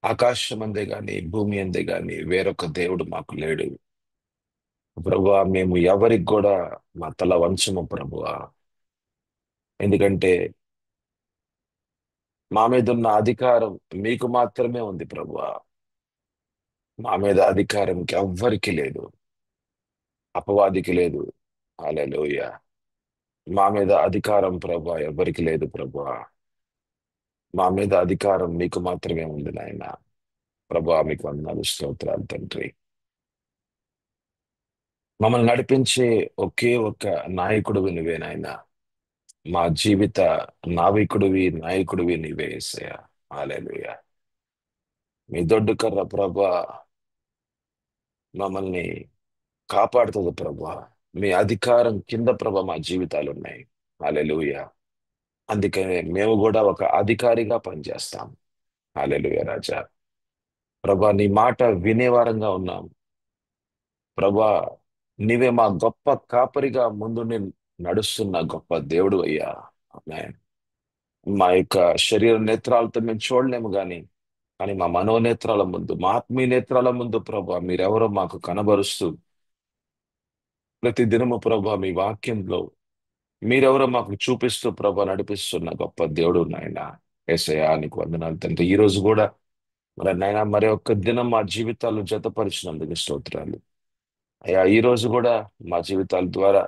ఆకాశం అందే గాని భూమి అందే గాని వేరొక దేవుడు మాకు లేడు. ప్రభువా, మేము ఎవరికి కూడా మా తల వంచము ప్రభువా. ఎందుకంటే మా మీద ఉన్న అధికారం మీకు మాత్రమే ఉంది ప్రభువా. మా మీద అధికారం ఎవ్వరికి లేదు, అపవాదికి లేదు. హల్లెలూయా. మా మీద అధికారం ప్రభా ఎవరికి లేదు ప్రభువా. మా మీద అధికారం మీకు మాత్రమే ఉంది నాయన. ప్రభువా, మీకు వందనాలు, స్తోత్రాలు తండ్రి. మమ్మల్ని నడిపించే ఒకే ఒక్క నాయకుడివి నువ్వే నాయన. మా జీవిత నావికుడివి, నాయకుడివి నీవే యేసయ్యా. హల్లెలూయా. మీ దొడ్డు కర్ర ప్రభా మమ్మల్ని కాపాడుతుంది ప్రభా. మీ అధికారం కింద ప్రభా మా జీవితాలు ఉన్నాయి. హల్లెలూయా. అందుకనే మేము కూడా ఒక అధికారిగా పనిచేస్తాం. హల్లెలూయా రాజా. ప్రభా, నీ మాట వినేవారంగా ఉన్నాం. ప్రభా, నీవే మా గొప్ప కాపరిగా ముందుండి నడుస్తున్న గొప్ప దేవుడు అయ్యా. ఆమేన్. మా యొక్క శరీర నేత్రాలతో మేము చూడలేము కానీ మా మనోనేత్రాల ముందు, మా ఆత్మీయ నేత్రాల ముందు ప్రభా మీరెవరో మాకు కనబరుస్తూ ప్రతి దినము ప్రభా మీ వాక్యంలో మీరెవరో మాకు చూపిస్తూ ప్రభా నడిపిస్తున్న గొప్ప దేవుడు నాయన. యేసయ్యా, నీకు వందనాలు తండ్రి. ఈ రోజు కూడా మరి నాయన మరి ఒక్క దినం మా జీవితాలు జతపరిచినందుకు స్తోత్రాలు అయ్యా. ఈ రోజు కూడా మా జీవితాల ద్వారా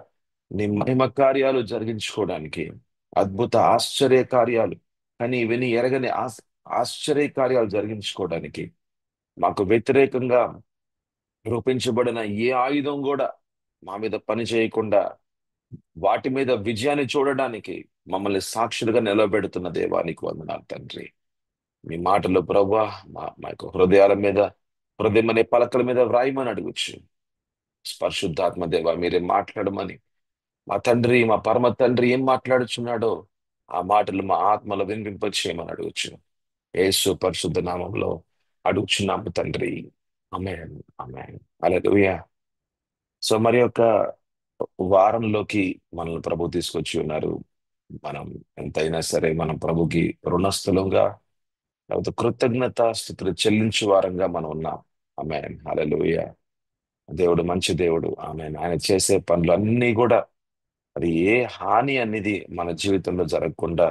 నీ మహిమ కార్యాలు జరిగించుకోవడానికి, అద్భుత ఆశ్చర్య కార్యాలు కానీ విని ఎరగని ఆశ్చర్య కార్యాలు జరిగించుకోవడానికి మాకు వ్యతిరేకంగా రూపించబడిన ఏ ఆయుధం కూడా మా మీద పని చేయకుండా వాటి మీద విజయాన్ని చూడడానికి మమ్మల్ని సాక్షులుగా నిలబెడుతున్న దేవానికి వందనాలు తండ్రి. మీ మాటలు ప్రభా మా యొక్క హృదయాల మీద, హృదయం అనే పలకల మీద వ్రాయమని అడుగుచ్చు. పరిశుద్ధాత్మ దేవ మీరే మాట్లాడమని, మా తండ్రి, మా పరమ తండ్రి ఏం మాట్లాడుచున్నాడో ఆ మాటలు మా ఆత్మలో వినిపింపచేయమని అడుగుచ్చు. యేసు పరిశుద్ధ నామంలో అడుగుచున్నాము తండ్రి. ఆమేన్. ఆమేన్. హల్లెలూయా. సో మరి యొక్క వారంలోకి మనల్ని ప్రభు తీసుకొచ్చి ఉన్నారు. మనం ఎంతైనా సరే మనం ప్రభుకి రుణస్థులంగా, లేకపోతే కృతజ్ఞత స్థుతులు చెల్లించు వారంగా మనం ఉన్నాం. ఆమేన్. హల్లెలూయా. దేవుడు మంచి దేవుడు. ఆమేన్. ఆయన చేసే పనులు అన్నీ కూడా అది ఏ హాని అనేది మన జీవితంలో జరగకుండా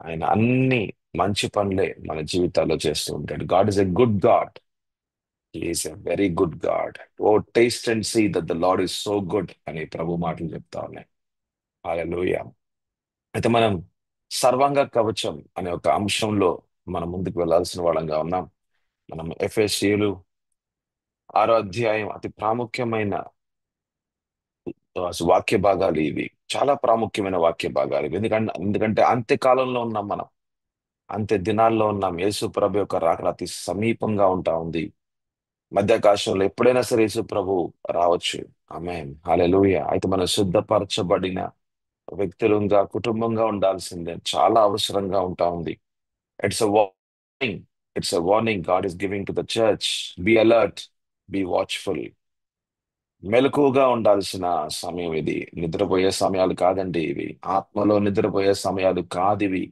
ఆయన అన్ని మంచి పనులే మన జీవితాల్లో చేస్తూ ఉంటాడు. God is a good God. Is a very good God. O taste and see that the Lord is so good అని ప్రభు మాటలు చెప్తా ఉన్నాయి. హల్లెలూయా. అయితే మనం సర్వాంగ కవచం అనే ఒక అంశంలో మనం ముందుకు వెళ్ళాల్సిన వాళ్ళంగా ఉన్నాం. మనం ఎఫెసీయులు 6వ అధ్యాయం అతి ప్రాముఖ్యమైన వాక్య భాగాలు ఇవి. చాలా ప్రాముఖ్యమైన వాక్య భాగాలు ఇవి. ఎందుకంటే అంత్యకాలంలో ఉన్నాం మనం. అంత్య దినాల్లో ఉన్నాం. యేసు ప్రభు యొక్క రాకడ అతి సమీపంగా ఉంటా ఉంది. మధ్యాకాశంలో ఎప్పుడైనా సరే యేసు ప్రభు రావచ్చు. ఆమేన్. హల్లెలూయా. అయితే మనం శుద్ధపరచబడిన వ్యక్తులుగా, కుటుంబంగా ఉండాల్సిందే. చాలా అవసరంగా ఉంటా ఉంది. It's a warning. It's a warning God is giving to the church. Be alert, be watchful. మెలకువగా ఉండాల్సిన సమయం ఇది. నిద్రపోయే సమయాలు కాదండి ఇవి. ఆత్మలో నిద్రపోయే సమయాలు కాదు ఇవి.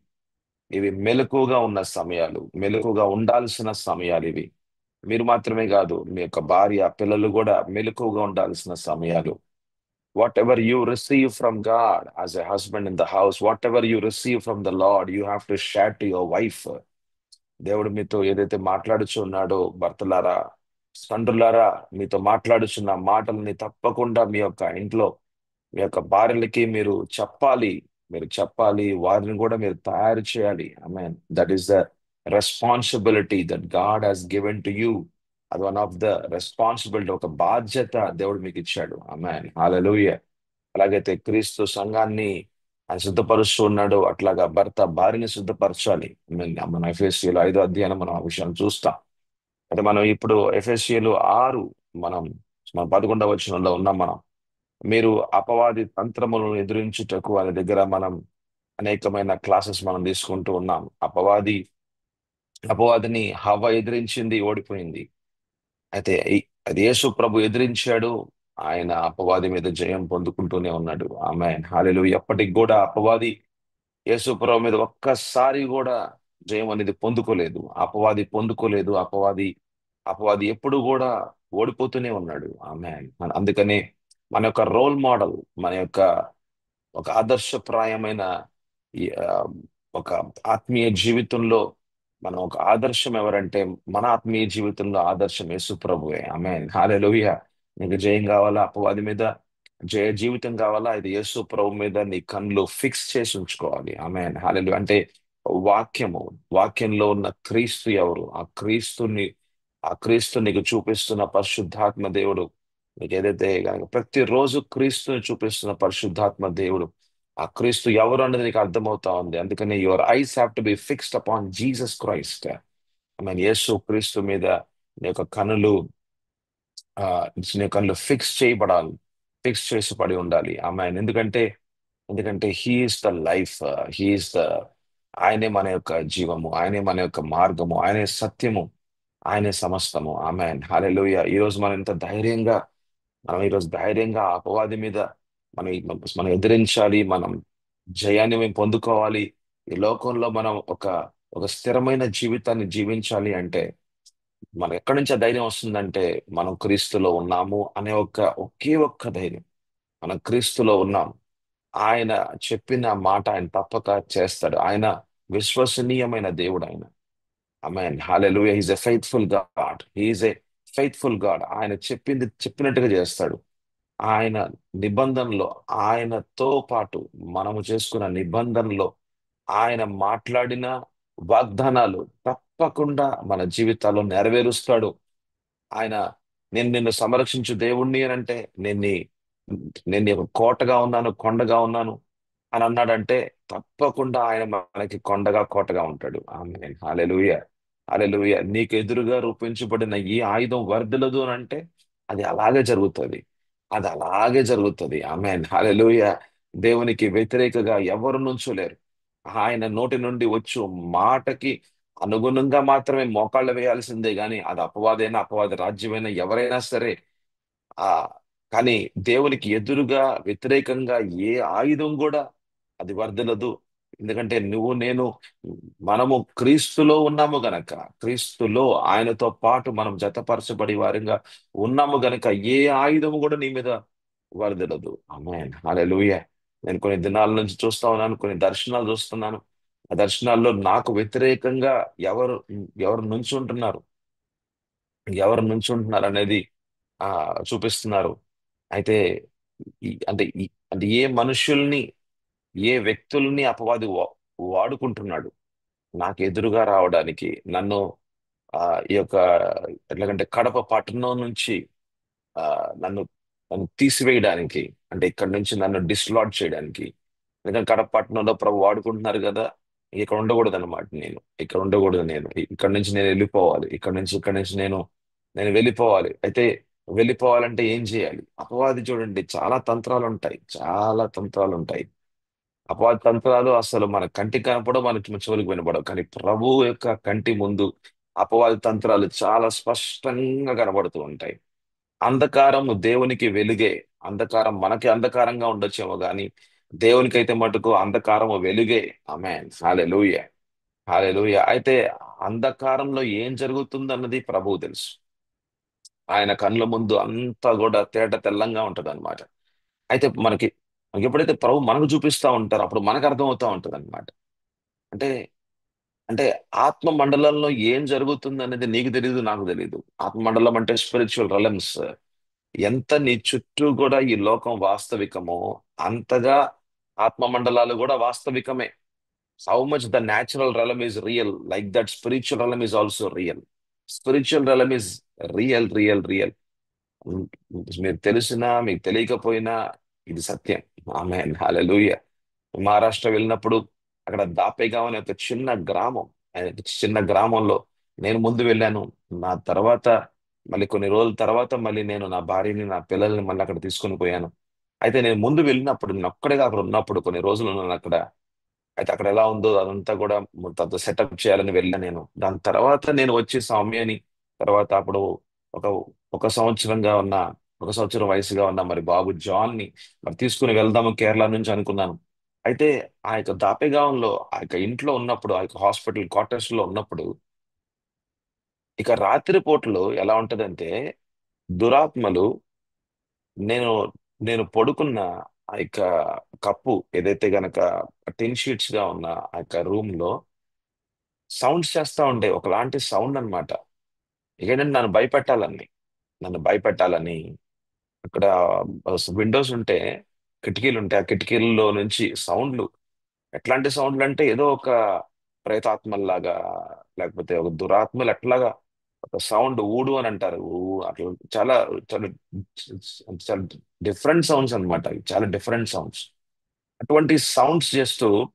ఇవి మెలకువగా ఉన్న సమయాలు, మెలకువగా ఉండాల్సిన సమయాలు ఇవి. మీరు మాత్రమే కాదు, మీ యొక్క భార్య, పిల్లలు కూడా మెలకువగా ఉండాల్సిన సమయాలు. What ever you receive from God as a husband in the house, what ever you receive from the lord, you have to share to your wife. దేవుడు మీతో ఏదైతే మాట్లాడుచున్నాడో భర్తలారా, తండ్రులారా, మీతో మాట్లాడుచున్న మాటల్ని తప్పకుండా మీ యొక్క ఇంట్లో మీ యొక్క భార్యలకి మీరు చెప్పాలి. మీరు చెప్పాలి, వారిని కూడా మీరు తయారు చేయాలి. I mean that is the responsibility that God has given to you. అది వన్ ఆఫ్ ద రెస్పాన్సిబిలిటీ, ఒక బాధ్యత దేవుడు మీకు ఇచ్చాడు. ఐ మీన్ హల్లెలూయా. అలాగైతే క్రీస్తు సంఘాన్ని ఆయన శుద్ధపరుస్తూ ఉన్నాడు, అట్లాగా భర్త భార్యని శుద్ధపరచాలి. I mean, మన ఎఫెసీయులు 5వ అధ్యాయం మనం ఆ విషయాన్ని చూస్తాం. అయితే మనం ఇప్పుడు ఎఫెసీయులు 6 మనం మన 11వ వచనంలో ఉన్నాం మనం. మీరు అపవాది తంత్రములను ఎదిరించుటకు అనే దగ్గర మనం అనేకమైన క్లాసెస్ మనం తీసుకుంటూ ఉన్నాం. అపవాదిని హవ్వ ఎదిరించింది, ఓడిపోయింది. అయితే అది యేసు ప్రభు ఎదిరించాడు. ఆయన అపవాది మీద జయం పొందుకుంటూనే ఉన్నాడు. ఆమేన్. హల్లెలూయా. ఎప్పటికి కూడా అపవాది యేసు ప్రభు మీద ఒక్కసారి కూడా జయం అనేది పొందుకోలేదు. అపవాది పొందుకోలేదు. అపవాది ఎప్పుడు కూడా ఓడిపోతూనే ఉన్నాడు. ఆమె అందుకనే మన యొక్క రోల్ మోడల్, మన యొక్క ఒక ఆదర్శప్రాయమైన ఈ, ఒక ఆత్మీయ జీవితంలో మనం ఒక ఆదర్శం ఎవరంటే, మన ఆత్మీయ జీవితంలో ఆదర్శం యేసు ప్రభువే. ఆమేన్, హల్లెలూయా. నీకు జయం కావాలా, అపవాది మీద జయ జీవితం కావాలా, ఇది యేసు ప్రభు మీద నీ కళ్ళు ఫిక్స్ చేసి ఉంచుకోవాలి. ఆమేన్, హల్లెలూయా. అంటే వాక్యము, వాక్యంలో ఉన్న క్రీస్తు ఎవరు, ఆ క్రీస్తు నీకు చూపిస్తున్న పరిశుద్ధాత్మ దేవుడు, నీకు ఏదైతే కనుక ప్రతిరోజు క్రీస్తుని చూపిస్తున్న పరిశుద్ధాత్మ దేవుడు, ఆ క్రీస్తు ఎవరు అన్నది నీకు అర్థమవుతా ఉంది. అందుకని your eyes have to be fixed upon Jesus Christ. I mean యేసు క్రీస్తు మీద నీ యొక్క కనులు ఆ నీ కనులు ఫిక్స్ చేయబడాలి, ఫిక్స్ చేసి పడి ఉండాలి. ఆమె ఎందుకంటే he is the life, he is the ఆయనే మన యొక్క జీవము, ఆయనే మన యొక్క మార్గము, ఆయనే సత్యము, ఆయనే సమస్తము. ఆమె హల్లెలూయా. ఈరోజు మనం ఈరోజు ధైర్యంగా ఆ అపవాది మీద మనం మనం ఎదిరించాలి. మనం జయాన్ని మేము పొందుకోవాలి. ఈ లోకంలో మనం ఒక స్థిరమైన జీవితాన్ని జీవించాలి అంటే, మనం ఎక్కడి నుంచి ఆ ధైర్యం వస్తుందంటే, మనం క్రీస్తులో ఉన్నాము అనే ఒకే ఒక్క ధైర్యం. మనం క్రీస్తులో ఉన్నాం. ఆయన చెప్పిన మాట ఆయన తప్పక చేస్తాడు. ఆయన విశ్వసనీయమైన దేవుడు ఆయన. Amen, hallelujah. He's a faithful God. He's a faithful God. ఆయన చెప్పింది చెప్పినట్టుగా చేస్తాడు. ఆయన నిబంధనలో, ఆయనతో పాటు మనము చేసుకున్న నిబంధనలో ఆయన మాట్లాడిన వాగ్దానాలు తప్పకుండా మన జీవితాల్లో నెరవేరుస్తాడు. ఆయన, నేను నిన్ను సంరక్షించు దేవుణ్ణి అని అంటే, నేను నీకు కోటగా ఉన్నాను, కొండగా ఉన్నాను అని అన్నాడంటే, తప్పకుండా ఆయన మనకి కొండగా కోటగా ఉంటాడు. ఆమేన్, హల్లెలూయా. హల్లెలూయా. నీకు ఎదురుగా రూపించబడిన ఈ ఆయుధం వర్ధిల్లదు అని అంటే, అది అలాగే జరుగుతుంది. అది అలాగే జరుగుతుంది. ఆమేన్, హల్లెలూయా. దేవునికి వ్యతిరేకగా ఎవరు నుంచోలేరు. ఆయన నోటి నుండి వచ్చు మాటకి అనుగుణంగా మాత్రమే మోకాళ్ళు వేయాల్సిందే గాని, అది అపవాదైనా, అపవాది రాజ్యమైనా, ఎవరైనా సరే. ఆ కానీ దేవునికి ఎదురుగా వ్యతిరేకంగా ఏ ఆయుధం కూడా అది వర్ధలదు. ఎందుకంటే నువ్వు నేను మనము క్రీస్తులో ఉన్నాము గనక, క్రీస్తులో ఆయనతో పాటు మనం జతపరచబడి వారిగా ఉన్నాము గనక, ఏ ఆయుధము కూడా నీ మీద వర్ధలదు. ఆమేన్, హల్లెలూయా. నేను కొన్ని దినాల నుంచి చూస్తా ఉన్నాను, కొన్ని దర్శనాలు చూస్తున్నాను. ఆ దర్శనాల్లో నాకు వ్యతిరేకంగా ఎవరు ఎవరు నుంచుంటున్నారు, ఎవరు నుంచుంటున్నారు అనేది ఆ చూపిస్తున్నారు. అయితే అంటే ఏ మనుషుల్ని, ఏ వ్యక్తుల్ని అపవాది వాడుకుంటున్నాడు నాకు ఎదురుగా రావడానికి, నన్ను ఆ ఈ యొక్క ఎట్లాగంటే కడప పట్టణం నుంచి ఆ నన్ను నన్ను తీసివేయడానికి, అంటే ఇక్కడ నుంచి నన్ను డిస్లాట్ చేయడానికి. ఎందుకంటే కడప పట్టణంలో ప్రభు వాడుకుంటున్నారు కదా, ఇక్కడ ఉండకూడదు అనమాట. నేను ఇక్కడ నుంచి నేను వెళ్ళిపోవాలి. ఇక్కడ నుంచి నేను వెళ్ళిపోవాలి. అయితే వెళ్ళిపోవాలంటే ఏం చేయాలి? అపవాది చూడండి, చాలా తంత్రాలు ఉంటాయి. అపవాది తంత్రాలు అసలు మన కంటికి కనపడవు, మన చెవులకు వినపడవు. కానీ ప్రభు యొక్క కంటి ముందు అపవాది తంత్రాలు చాలా స్పష్టంగా కనబడుతూ ఉంటాయి. అంధకారము దేవునికి వెలుగే. అంధకారం మనకి అంధకారంగా ఉండొచ్చేమో గాని, దేవునికైతే మటుకు అంధకారము వెలుగే. ఆమేన్, హల్లెలూయా. హల్లెలూయా. అయితే అంధకారంలో ఏం జరుగుతుందన్నది ప్రభువు తెలుసు. ఆయన కళ్ళ ముందు అంతా కూడా తేట తెల్లంగా ఉంటది అనమాట. అయితే మనకి ఎప్పుడైతే ప్రభు మనకు చూపిస్తా ఉంటారో, అప్పుడు మనకు అర్థమవుతా ఉంటది అనమాట. అంటే అంటే ఆత్మ మండలంలో ఏం జరుగుతుంది అనేది నీకు తెలియదు, నాకు తెలియదు. ఆత్మ మండలం అంటే స్పిరిచువల్ రలమ్స్. ఎంత నీ చుట్టూ కూడా ఈ లోకం వాస్తవికమో, అంతగా ఆత్మ మండలాలు కూడా వాస్తవికమే. How much the natural realm is real, like that spiritual realm is also real. Spiritual realm is real, real, real. మీరు తెలిసినా మీకు తెలియకపోయినా ఇది సత్యం. ఆమేన్, హల్లెలూయా. మహారాష్ట్ర వెళ్ళినప్పుడు అక్కడ దాపేగావ్ అనే ఒక చిన్న గ్రామం, చిన్న గ్రామంలో నేను ముందు వెళ్ళాను. నా తర్వాత మళ్ళీ కొన్ని రోజుల తర్వాత మళ్ళీ నేను నా భార్యని, నా పిల్లల్ని మళ్ళీ అక్కడ తీసుకొని పోయాను. అయితే నేను ముందు వెళ్ళినప్పుడు, నేను ఒక్కడిగా అక్కడ ఉన్నప్పుడు కొన్ని రోజులు ఉన్నాను అక్కడ. అయితే అక్కడ ఎలా ఉందో అదంతా కూడా మొత్తం సెటప్ చేయాలని వెళ్ళాను నేను. దాని తర్వాత నేను వచ్చి సౌమ్యని, తర్వాత అప్పుడు ఒక ఒక సంవత్సరంగా ఉన్న ఒక సంవత్సరం వయసుగా ఉన్న మరి బాబు జాన్ ని మరి తీసుకుని వెళ్దాము కేరళ నుంచి అనుకున్నాను. అయితే ఆ యొక్క దాపెగావంలో ఆ యొక్క ఇంట్లో ఉన్నప్పుడు, ఆ యొక్క హాస్పిటల్ క్వార్టర్స్ లో ఉన్నప్పుడు, ఇక రాత్రి పూటలు ఎలా ఉంటదంటే, దురాత్మలు నేను నేను పడుకున్న ఆ యొక్క కప్పు ఏదైతే గనక టిన్ షీట్స్ గా ఉన్న ఆ యొక్క రూమ్ లో సౌండ్స్ చేస్తా ఉండే ఒకలాంటి సౌండ్ అన్నమాట. ఏంటంటే నన్ను భయపెట్టాలని అక్కడ విండోస్ ఉంటే, కిటికీలు ఉంటాయి, ఆ కిటికీలలో నుంచి సౌండ్లు. ఎట్లాంటి సౌండ్లు అంటే ఏదో ఒక ప్రేతాత్మల్లాగా, లేకపోతే ఒక దురాత్మలు ఎట్లాగా ఒక సౌండ్ ఊడు అని అంటారు, అట్లా చాలా చాలా చాలా డిఫరెంట్ సౌండ్స్ అన్నమాట. అవి చాలా డిఫరెంట్ సౌండ్స్. అటువంటి సౌండ్స్ చేస్తూ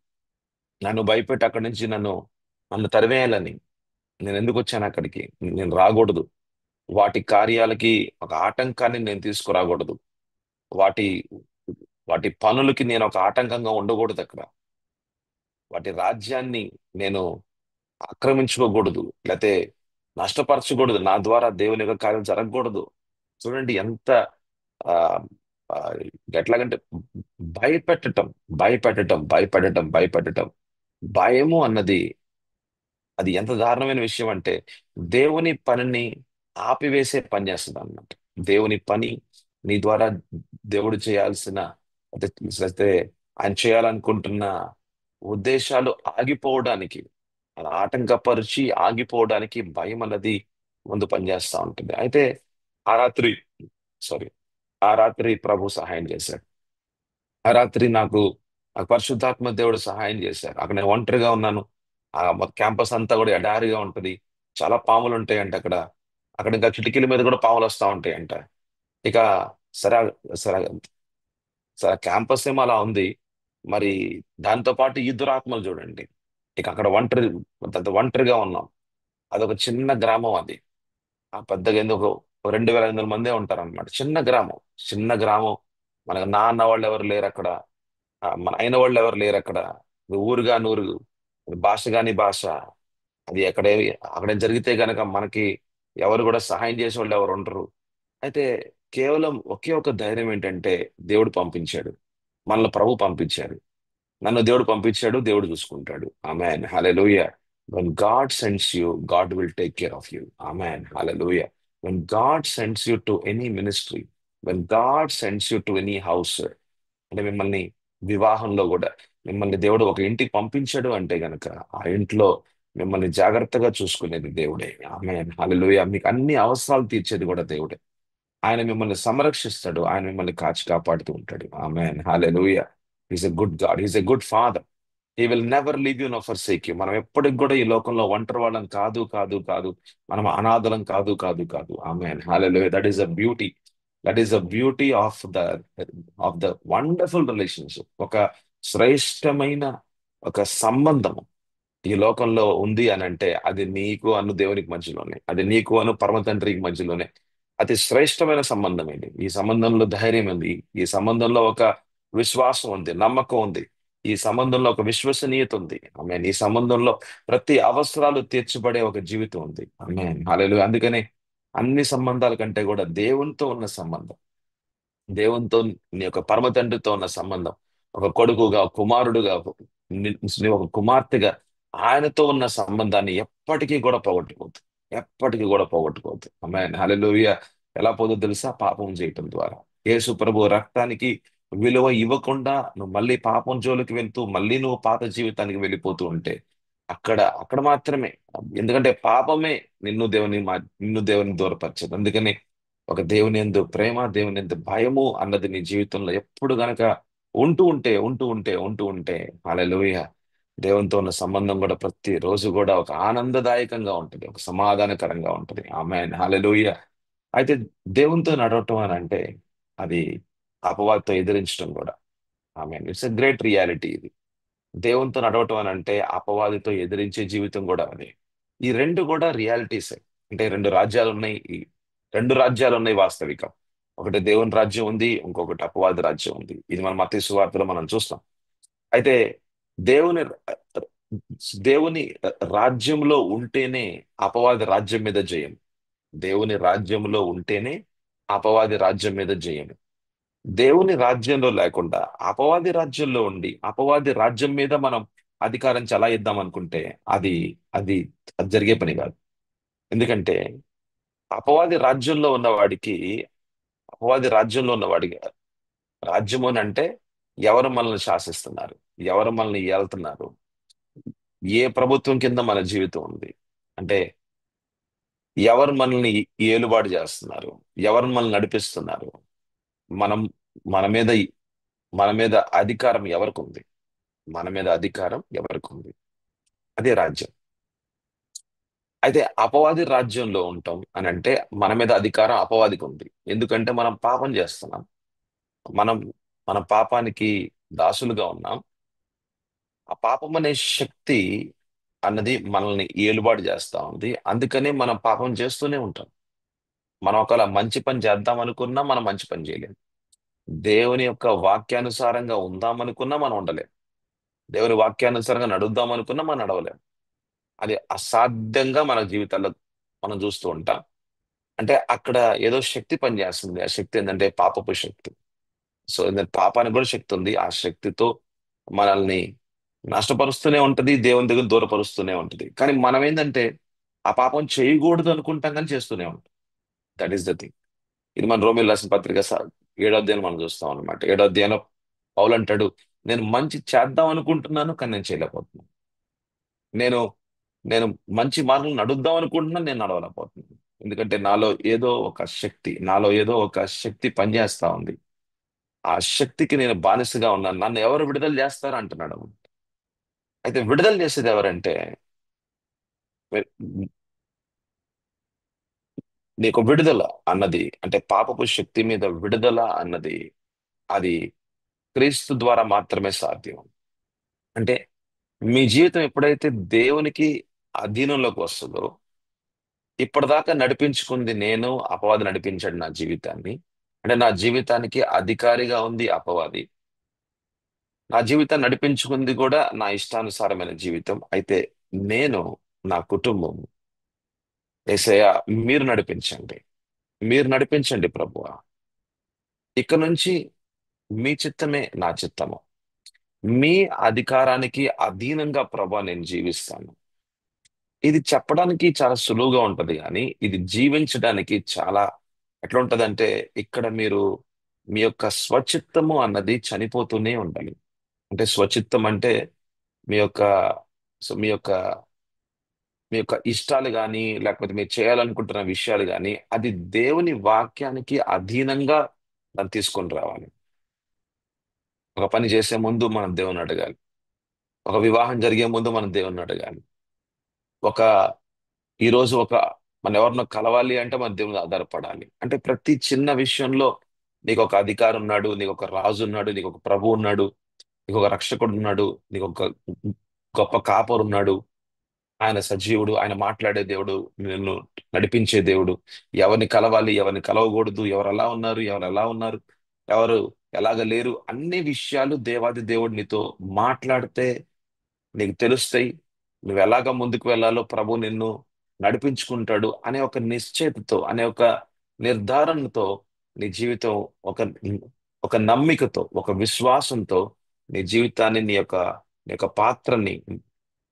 నన్ను భయపెట్టి అక్కడి నుంచి నన్ను నన్ను తరివేయాలని. నేను ఎందుకు వచ్చాను అక్కడికి? నేను రాకూడదు. వాటి కార్యాలకి ఒక ఆటంకాన్ని నేను తీసుకురాకూడదు. వాటి వాటి పనులకి నేను ఒక ఆటంకంగా ఉండకూడదు అక్కడ. వాటి రాజ్యాన్ని నేను ఆక్రమించుకోకూడదు, లేకపోతే నష్టపరచకూడదు. నా ద్వారా దేవుని యొక్క కార్యం జరగకూడదు. చూడండి ఎంత ఆ ఆ, ఎట్లాగంటే భయపెట్టటం భయపెట్టటం. భయము అన్నది అది ఎంత దారుణమైన విషయం అంటే, దేవుని పనిని ఆపివేసే పని చేస్తుంది అన్నమాట. దేవుని పని నీ ద్వారా దేవుడు చేయాల్సిన, అయితే అయితే ఆయన చేయాలనుకుంటున్న ఉద్దేశాలు ఆగిపోవడానికి, అలా ఆటంకపరిచి ఆగిపోవడానికి భయం అన్నది ముందు పనిచేస్తా ఉంటుంది. అయితే ఆ రాత్రి సారీ ఆ రాత్రి ప్రభు సహాయం చేశాడు. ఆ రాత్రి నాకు పరిశుద్ధాత్మ దేవుడు సహాయం చేశారు. అక్కడ నేను ఒంటరిగా ఉన్నాను. ఆ క్యాంపస్ అంతా కూడా ఎడారిగా ఉంటది. చాలా పాములు ఉంటాయంట అక్కడ. అక్కడ ఇంకా కిటికీల మీద కూడా పాములు వస్తా ఉంటాయంట. ఇక సరే సరే సరే క్యాంపస్ ఏమో అలా ఉంది. మరి దాంతో పాటు ఈ దురాత్మలు చూడండి. ఇక అక్కడ ఒంటరిగా ఉన్నాం. అదొక చిన్న గ్రామం అది. ఆ పెద్దగా ఎందుకు 2,500 మందే ఉంటారన్నమాట. చిన్న గ్రామం. మనకు నాన్న వాళ్ళు ఎవరు లేరు అక్కడ. మన అయిన వాళ్ళు ఎవరు లేరు అక్కడ. ఊరుగా నూరు, భాష కాని భాష. అది అక్కడేం జరిగితే గనక మనకి ఎవరు కూడా సహాయం చేసే వాళ్ళు ఎవరు ఉండరు. అయితే కేవలం ఒకే ఒక ధైర్యం ఏంటంటే, దేవుడు పంపించాడు. మనల్ని ప్రభు పంపించాడు. నన్ను దేవుడు పంపించాడు. దేవుడు చూసుకుంటాడు. Amen hallelujah. When God sends you, God will take care of you. Amen. Hallelujah. When God sends you to any ministry, when God sends you to any house, అంటే మిమ్మల్ని వివాహంలో కూడా మిమ్మల్ని దేవుడు ఒక ఇంటికి పంపించాడు అంటే గనక, ఆ ఇంట్లో మిమ్మల్ని జాగ్రత్తగా చూసుకునేది దేవుడే. ఆమేన్ హల్లెలూయా. మీకు అన్ని అవసరాలు తీర్చేది కూడా దేవుడే. ఆయన మిమ్మల్ని సంరక్షిస్తాడు. ఆయన మిమ్మల్ని కాచి కాపాడుతూ ఉంటాడు. Amen hallelujah. Is a good God. Is a good father. He will never leave you nor forsake you. మనం ఎప్పటికి కూడా ఈ లోకంలో ఒంటరి వాళ్ళం కాదు. మనం అనాథలం కాదు. Amen hallelujah. That is a beauty. That is a beauty of the wonderful relationship. ఒక శ్రేష్టమైన ఒక సంబంధం ఈ లోకంలో ఉంది అని అంటే, అది నీకు అను దేవునికి మధ్యలోనే, అది నీకు అను పరమ తండ్రికి మధ్యలోనే. అతి శ్రేష్టమైన సంబంధం ఇది. ఈ సంబంధంలో ధైర్యం ఉంది. ఈ సంబంధంలో ఒక విశ్వాసం ఉంది, నమ్మకం ఉంది. ఈ సంబంధంలో ఒక విశ్వసనీయత ఉంది. ఆమేన్. ఈ సంబంధంలో ప్రతి అవసరాలు తీర్చబడే ఒక జీవితం ఉంది. ఆమేన్ హల్లెలూయా. అందుకనే అన్ని సంబంధాల కంటే కూడా దేవునితో ఉన్న సంబంధం, దేవునితో, నీ యొక్క పరమ తండ్రితో ఉన్న సంబంధం, ఒక కొడుకుగా, కుమారుడుగా, నీ ఒక కుమార్తెగా ఆయనతో ఉన్న సంబంధాన్ని ఎప్పటికీ కూడా పోగొట్టుకోవద్దు. ఆమేన్ హల్లెలూయా. ఎలా పోదో తెలుసా? పాపం చేయటం ద్వారా. యేసు ప్రభు రక్తానికి విలువ ఇవ్వకుండా నువ్వు మళ్ళీ పాపం జోలికి వెళ్తూ మళ్ళీ నువ్వు పాత జీవితానికి వెళ్ళిపోతూ ఉంటే, అక్కడ మాత్రమే. ఎందుకంటే పాపమే నిన్ను దేవుని దూరపరచదు. అందుకని ఒక దేవుని యందు ప్రేమ, దేవుని యందు భయము అన్నది నీ జీవితంలో ఎప్పుడు గనక ఉంటూ ఉంటే హల్లెలూయా, దేవునితో ఉన్న సంబంధం కూడా ప్రతి రోజు కూడా ఒక ఆనందదాయకంగా ఉంటుంది, ఒక సమాధానకరంగా ఉంటుంది. ఆమేన్ హల్లెలూయా. అయితే దేవునితో నడవటం అని అంటే అది అపవాదితో ఎదిరించడం కూడా. ఆమేన్. ఇట్స్ ఎ గ్రేట్ రియాలిటీ ఇది. దేవునితో నడవటం అని అంటే అపవాదితో ఎదిరించే జీవితం కూడా అది. ఈ రెండు కూడా రియాలిటీసే. అంటే రెండు రాజ్యాలు ఉన్నాయి వాస్తవికం. ఒకటి దేవుని రాజ్యం ఉంది, ఇంకొకటి అపవాది రాజ్యం ఉంది. ఇది మన మత్తయి సువార్తలో మనం చూస్తాం. అయితే దేవుని దేవుని రాజ్యంలో ఉంటేనే అపవాది రాజ్యం మీద జయం. దేవుని రాజ్యంలో ఉంటేనే అపవాది రాజ్యం మీద జయం. దేవుని రాజ్యంలో లేకుండా అపవాది రాజ్యంలో ఉండి అపవాది రాజ్యం మీద మనం అధికారం చెలాయిద్దాం అనుకుంటే అది అది అది జరిగే పని కాదు. ఎందుకంటే అపవాది రాజ్యంలో ఉన్నవాడికి అపవాది రాజ్యంలో ఉన్నవాడికి రాజ్యము అని అంటే ఎవరు మనల్ని శాసిస్తున్నారు, ఎవరు మనల్ని ఏళ్తున్నారు, ఏ ప్రభుత్వం కింద మన జీవితం ఉంది అంటే ఎవరు మనల్ని ఏలుబాటు చేస్తున్నారు, ఎవరు మనల్ని నడిపిస్తున్నారు, మనం మన మీద మన మీద అధికారం ఎవరికి ఉంది, మన మీద అధికారం ఎవరికి ఉంది, అదే రాజ్యం. అయితే అపవాది రాజ్యంలో ఉంటాం అని అంటే మన మీద అధికారం అపవాదికి ఉంది. ఎందుకంటే మనం పాపం చేస్తున్నాం, మనం మన పాపానికి దాసులుగా ఉన్నాం. ఆ పాపం అనే శక్తి అన్నది మనల్ని ఏలుబాటు చేస్తా ఉంది. అందుకనే మనం పాపం చేస్తూనే ఉంటాం. మనం ఒకవేళ మంచి పని చేద్దాం అనుకున్నా మనం మంచి పని చేయలేం. దేవుని యొక్క వాక్యానుసారంగా ఉందాం అనుకున్నా మనం ఉండలేం. దేవుని వాక్యానుసారంగా నడుద్దాం అనుకున్నా మనం నడవలేం. అది అసాధ్యంగా మన జీవితాల్లో మనం చూస్తూ ఉంటాం. అంటే అక్కడ ఏదో శక్తి పనిచేస్తుంది. ఆ శక్తి ఏంటంటే పాపపు శక్తి. సో పాపానికి కూడా శక్తి ఉంది. ఆ శక్తితో మనల్ని నష్టపరుస్తూనే ఉంటది, దేవుని దగ్గర దూరపరుస్తూనే ఉంటది. కానీ మనం ఏంటంటే ఆ పాపం చేయకూడదు అనుకుంటాం కానీ చేస్తూనే ఉంటాం. That is the thing. ఇది మన రోమిల్ రాసిన పత్రిక 7వ అధ్యాయం మనం చూస్తాం అనమాట. 7వ అధ్యాయంలో పౌలు అంటాడు, నేను మంచి చేద్దాం అనుకుంటున్నాను కానీ నేను చేయలేకపోతున్నాను. నేను నేను మంచి మార్గం నడుద్దాం అనుకుంటున్నాను, నేను నడవలేకపోతున్నాను. ఎందుకంటే నాలో ఏదో ఒక శక్తి పనిచేస్తా ఉంది. ఆ శక్తికి నేను బానిసగా ఉన్నాను. నన్ను ఎవరు విడుదల చేస్తారు అంటున్నాడు. అయితే విడుదల చేసేది ఎవరంటే వి- నీకు విడుదల అన్నది అంటే పాపపు శక్తి మీద విడుదల అన్నది అది క్రీస్తు ద్వారా మాత్రమే సాధ్యం. అంటే మీ జీవితం ఎప్పుడైతే దేవునికి అధీనంలోకి వస్తుందో, ఇప్పటిదాకా నడిపించుకుంది నేను, అపవాది నడిపించాడు నా జీవితాన్ని. అంటే నా జీవితానికి అధికారిగా ఉంది అపవాది. నా జీవితాన్ని నడిపించుకుంది కూడా నా ఇష్టానుసారమైన జీవితం. అయితే నేను, నా కుటుంబం, యేసయ్య మీరు నడిపించండి, మీరు నడిపించండి ప్రభువా. ఇక నుంచి మీ చిత్తమే నా చిత్తము. మీ అధికారానికి అధీనంగా ప్రభా నేను జీవిస్తాను. ఇది చెప్పడానికి చాలా సులువుగా ఉంటది కానీ ఇది జీవించడానికి చాలా ఎట్లా ఉంటదంటే ఇక్కడ మీరు మీ యొక్క స్వచిత్తము అన్నది చనిపోతూనే ఉండాలి. అంటే స్వచిత్తం అంటే మీ యొక్క సో మీ యొక్క ఇష్టాలు కానీ లేకపోతే మీరు చేయాలనుకుంటున్న విషయాలు కానీ అది దేవుని వాక్యానికి అధీనంగా దాన్ని తీసుకొని రావాలి. ఒక పని చేసే ముందు మనం దేవుని అడగాలి. ఒక వివాహం జరిగే ముందు మనం దేవుని అడగాలి. ఒక ఈ రోజు మన ఎవరినో కలవాలి అంటే మన దేవుని ఆధారపడాలి. అంటే ప్రతి చిన్న విషయంలో నీకు ఒక అధికారి ఉన్నాడు, నీకు ఒక రాజు ఉన్నాడు, నీకు ఒక ప్రభు ఉన్నాడు, నీకు ఒక రక్షకుడు ఉన్నాడు, నీకు ఒక గొప్ప కాపరు ఉన్నాడు. ఆయన సజీవుడు, ఆయన మాట్లాడే దేవుడు, నిన్ను నడిపించే దేవుడు. ఎవరిని కలవాలి, ఎవరిని కలవకూడదు, ఎవరు ఎలా ఉన్నారు, ఎవరు ఎలా ఉన్నారు, ఎవరు ఎలాగ లేరు, అన్ని విషయాలు దేవాది దేవుడు నీతో మాట్లాడితే నీకు తెలుస్తాయి. నువ్వు ఎలాగ ముందుకు వెళ్ళాలో ప్రభు నిన్ను నడిపించుకుంటాడు అనే ఒక నిశ్చయతతో, అనే ఒక నిర్ధారణతో నీ జీవితం ఒక ఒక నమ్మికతో, ఒక విశ్వాసంతో నీ జీవితాన్ని నీ యొక్క పాత్రని నీ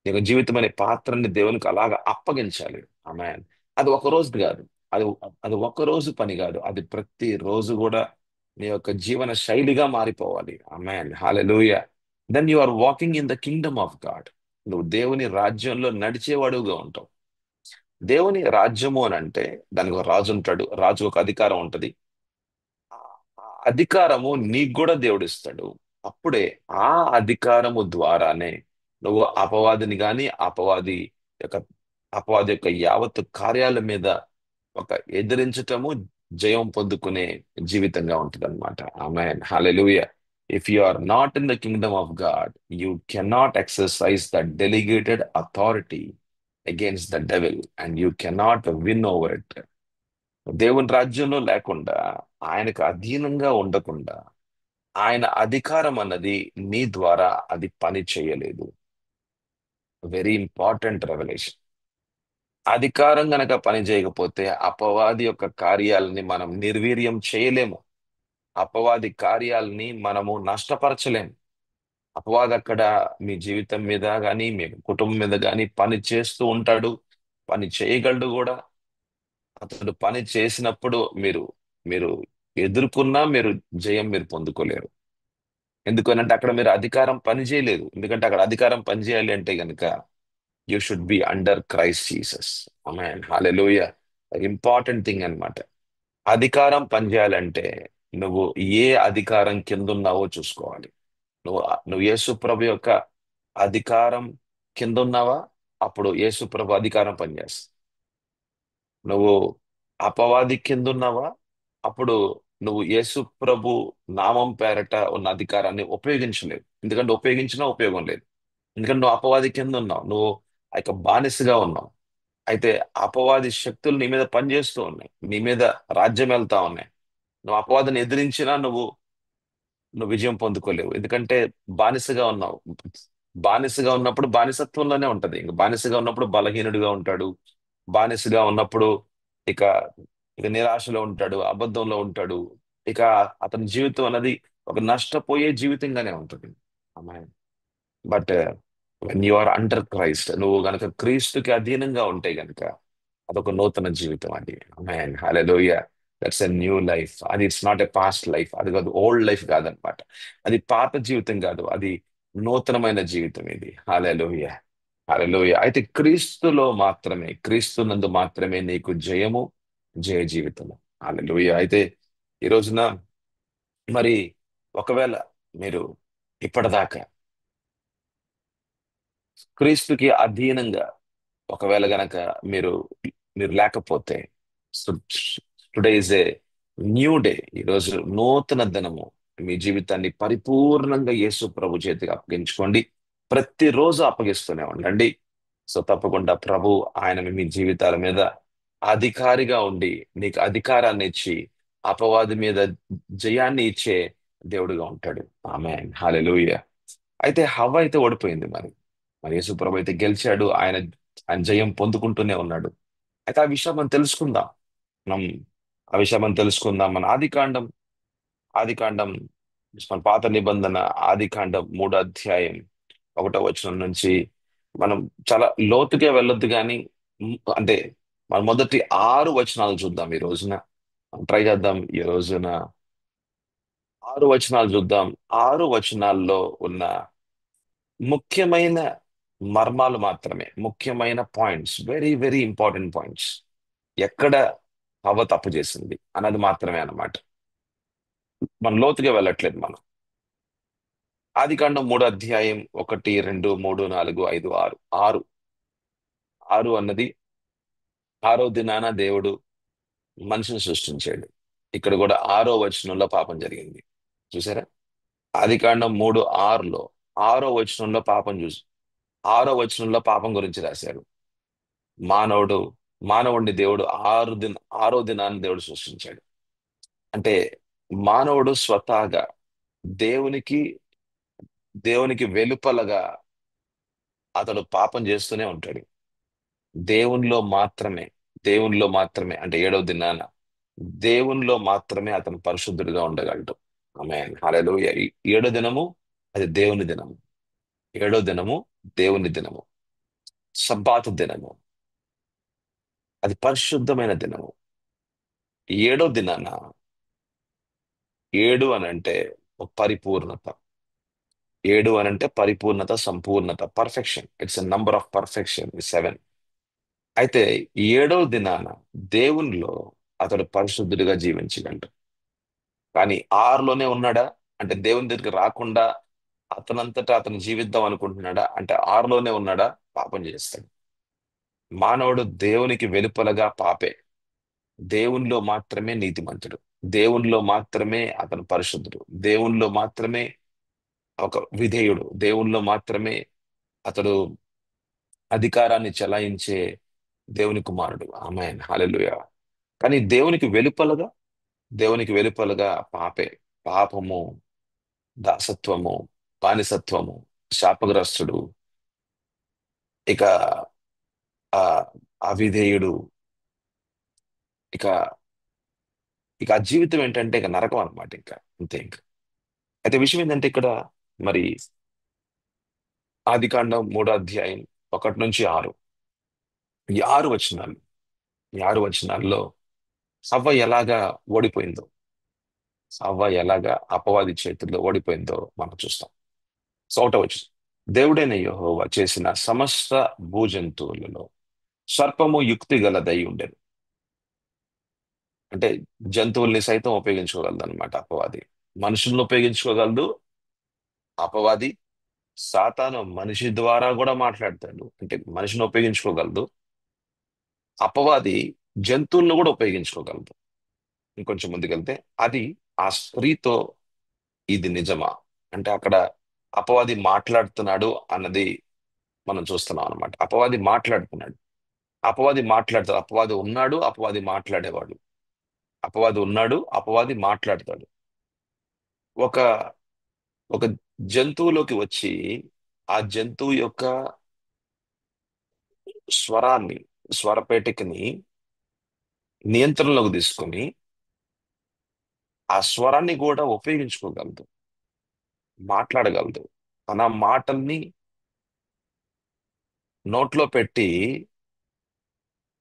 యొక్క జీవితం అనే పాత్రని దేవునికి అలాగ అప్పగించాలి. ఆమేన్. అది ఒక రోజు కాదు. అది అది ఒక రోజు పని కాదు. అది ప్రతి రోజు కూడా నీ యొక్క జీవన శైలిగా మారిపోవాలి. Amen. Hallelujah. Then you are walking in the kingdom of God. నువ్వు దేవుని రాజ్యంలో నడిచేవాడుగా ఉంటావు. దేవుని రాజ్యము అని అంటే దానికి ఒక రాజు ఉంటాడు. రాజు ఒక అధికారం ఉంటది. ఆ ఆ అధికారము నీకు కూడా దేవుడిస్తాడు. అప్పుడే ఆ అధికారము ద్వారానే నువ్వు అపవాదిని గాని యొక్క అపవాది యొక్క యావత్తు కార్యాల మీద ఒక ఎదిరించటము, జయం పొందుకునే జీవితంగా ఉంటదన్నమాట. Amen. Hallelujah. If you are not in the kingdom of God, you cannot exercise the delegated authority against the devil and you cannot win over it. దేవుని రాజ్యంలో లేకుండా, ఆయనకు అధీనంగా ఉండకుండా, ఆయన అధికారం అన్నది నీ ద్వారా అది పని చేయలేదు. Very important revolution. అధికారం గనక పని చేయకపోతే అపవాది యొక్క కార్యాలని మనం నిర్వీర్యం చేయలేము. అపవాది కార్యాలని మనము నష్టపరచలేం. అపవాది అక్కడ మీ జీవితం మీద కానీ మీ కుటుంబం మీద కానీ పని చేస్తూ ఉంటాడు. పని చేయగలడు కూడా. అతడు పని చేసినప్పుడు మీరు మీరు ఎదుర్కొన్నా మీరు పొందుకోలేరు. ఎందుకనంటే అక్కడ మీరు అధికారం పని చేయలేదు. ఎందుకంటే అక్కడ అధికారం పని చేయాలి అంటే గనుక you should be under Christ Jesus. Amen, hallelujah. Important thing అన్నమాట. అధికారం పనిచేయాలంటే నువ్వు ఏ అధికారం కింద ఉన్నావో చూసుకోవాలి. నువ్వు యేసు ప్రభు యొక్క అధికారం కింద ఉన్నావా? అప్పుడు యేసు ప్రభు అధికారం పనిచేస్తుంది. నువ్వు అపవాది కింద ఉన్నావా? అప్పుడు నువ్వు యేసు ప్రభు నామం పేరట ఉన్న అధికారాన్ని ఉపయోగించలేవు. ఎందుకంటే ఉపయోగించినా ఉపయోగం లేదు. ఎందుకంటే నువ్వు అపవాది కింద ఉన్నావు. నువ్వు ఆ యొక్క బానిసగా ఉన్నావు. అయితే అపవాది శక్తులు నీ మీద పనిచేస్తూ ఉన్నాయి. నీ మీద రాజ్యం వెళ్తా ఉన్నాయి. నువ్వు అపవాదిని ఎదిరించినా నువ్వు విజయం పొందుకోలేవు. ఎందుకంటే బానిసగా ఉన్నావు. బానిసగా ఉన్నప్పుడు బానిసత్వంలోనే ఉంటది. ఇంక బానిసగా ఉన్నప్పుడు బలహీనుడిగా ఉంటాడు. బానిసగా ఉన్నప్పుడు ఇక ఇక నిరాశలో ఉంటాడు, అబద్ధంలో ఉంటాడు. ఇక అతని జీవితం అన్నది ఒక నష్టపోయే జీవితంగానే ఉంటుంది. But when you are under Christ, నువ్వు గనక క్రీస్తుకి అధీనంగా ఉంటే గనక అదొక నూతన జీవితం అది. Amen, hallelujah. That's a new life. అది it's not a past life. అది కాదు, ఓల్డ్ లైఫ్ కాదనమాట. అది పాత జీవితం కాదు, అది నూతనమైన జీవితం ఇది. హల్లెలూయా, హల్లెలూయా. అయితే క్రీస్తునందు మాత్రమే నీకు జయము, జయ జీవితము. హల్లెలూయా. అయితే ఈ రోజున మరి ఒకవేళ మీరు ఇప్పటిదాకా క్రీస్తుకి అధీనంగా ఒకవేళ గనక మీరు మీరు లేకపోతే, today is a new day. ఈరోజు నూతన దినము. మీ జీవితాన్ని పరిపూర్ణంగా యేసు ప్రభు చేతికి అప్పగించుకోండి. ప్రతిరోజు అప్పగిస్తూనే ఉండండి. సో తప్పకుండా ప్రభు ఆయన మీ జీవితాల మీద అధికారిగా ఉండి నీకు అధికారాన్ని ఇచ్చి అపవాది మీద జయాన్ని ఇచ్చే దేవుడిగా ఉంటాడు. ఆమేన్, హల్లెలూయా. అయితే హవ్వ అయితే ఓడిపోయింది మరి యేసు ప్రభు అయితే గెలిచాడు. ఆయన ఆయన జయం పొందుకుంటూనే ఉన్నాడు. అయితే ఆ విషయం మనం తెలుసుకుందాం. మనం ఆ విషయం మనం తెలుసుకుందాం. మన ఆది కాండం మన పాత నిబంధన ఆది కాండం 3 అధ్యాయం 1 వచనం నుంచి మనం చాలా లోతుగా వెళ్ళొద్దు కానీ అంటే మన మొదటి 6 వచనాలు చూద్దాం ఈ రోజున. ట్రై చేద్దాం ఈ రోజున 6 వచనాలు చూద్దాం. 6 వచనాల్లో ఉన్న ముఖ్యమైన మర్మాలు మాత్రమే, ముఖ్యమైన points, very very important points, ఎక్కడ హవ్వ తప్పు చేసింది అన్నది మాత్రమే అన్నమాట. మనం లోతుగా వెళ్ళట్లేదు మనం. ఆదికాండం 3 అధ్యాయం 1, 2, 3, 4, 5, 6. ఆరు ఆరు అన్నది ఆరో దినాన దేవుడు మనిషిని సృష్టించాడు. ఇక్కడ కూడా 6 వచనంలో పాపం జరిగింది. చూసారా? ఆదికాండం 3:6లో 6 వచనంలో పాపం చూసి 6 వచనంలో పాపం గురించి రాశారు. మానవుడు మానవుడిని దేవుడు ఆరో దినాన్ని దేవుడు సృష్టించాడు. అంటే మానవుడు స్వతహాగా దేవునికి దేవునికి వెలుపలగా అతడు పాపం చేస్తూనే ఉంటాడు. దేవునిలో మాత్రమే దేవునిలో మాత్రమే అంటే ఏడవ దినాన దేవునిలో మాత్రమే అతను పరిశుద్ధుడిగా ఉండగలడు. ఆమేన్, హల్లెలూయా. ఈ ఏడో దినము అది దేవుని దినము. ఏడో దినము దేవుని దినము. సబ్బాతు దినము అది పరిశుద్ధమైన దినము. ఏడో దినాన ఏడు అనంటే ఒక పరిపూర్ణత. ఏడు అనంటే పరిపూర్ణత, సంపూర్ణత, perfection. It's a number of perfection, 7. అయితే ఈ ఏడవ దినాన దేవునిలో అతడు పరిశుద్ధుడిగా జీవించగలడు. కానీ ఆరులోనే ఉన్నాడా అంటే దేవుని దగ్గరికి రాకుండా అతనంతటా అతను జీవిద్దాం అనుకుంటున్నాడా అంటే ఆరులోనే ఉన్నాడా? పాపం చేస్తాడు. మానవుడు దేవునికి వెలుపలగా పాపే. దేవునిలో మాత్రమే నీతిమంతుడు. దేవునిలో మాత్రమే అతను పరిశుద్ధుడు. దేవునిలో మాత్రమే ఒక విధేయుడు. దేవునిలో మాత్రమే అతడు అధికారాన్ని చెలాయించే దేవుని కుమారుడు. ఆమేన్, హల్లెలూయా. కానీ దేవునికి వెలుపలగా పాపే. పాపము, దాసత్వము, బానిసత్వము, శాపగ్రస్తుడు, ఇక ఆ అవిధేయుడు, ఇక ఇక ఆ జీవితం ఏంటంటే ఇక నరకం అనమాట, ఇంకా అంతే ఇంకా. అయితే విషయం ఏంటంటే ఇక్కడ మరి ఆదికాండం 3వ అధ్యాయం 1 నుంచి 6, ఈ 6 వచనాలు, ఈ 6 వచనాల్లో హవ్వ ఎలాగా ఓడిపోయిందో, హవ్వ ఎలాగా అపవాది చేతుల్లో ఓడిపోయిందో మనం చూస్తాం. సో ఒకటో వచనం, దేవుడైన యెహోవా చేసిన సమస్త భూజంతువులలో సర్పము యుక్తి గలదై ఉండెను. అంటే జంతువుల్ని సైతం ఉపయోగించుకోగలదు అనమాట అపవాది. మనుషుల్ని ఉపయోగించుకోగలదు అపవాది. సాతాను మనిషి ద్వారా కూడా మాట్లాడతాడు, అంటే మనిషిని ఉపయోగించుకోగలదు. అపవాది జంతువులను కూడా ఉపయోగించుకోగలదు. ఇంకొంచెం ముందుకెళ్తే అది ఆ స్త్రీతో ఇది నిజమా అంటే అక్కడ అపవాది మాట్లాడుతున్నాడు అన్నది మనం చూస్తున్నాం అనమాట. అపవాది మాట్లాడుతున్నాడు, అపవాది మాట్లాడతాడు, అపవాది ఉన్నాడు, అపవాది మాట్లాడేవాడు. అపవాది ఉన్నాడు, అపవాది మాట్లాడతాడు. ఒక ఒక జంతువులోకి వచ్చి ఆ జంతువు యొక్క స్వరాన్ని, స్వరపేటికని నియంత్రణలోకి తీసుకొని ఆ స్వరాన్ని కూడా ఉపయోగించుకోగలదు, మాట్లాడగలదు. తన మాటల్ని నోట్లో పెట్టి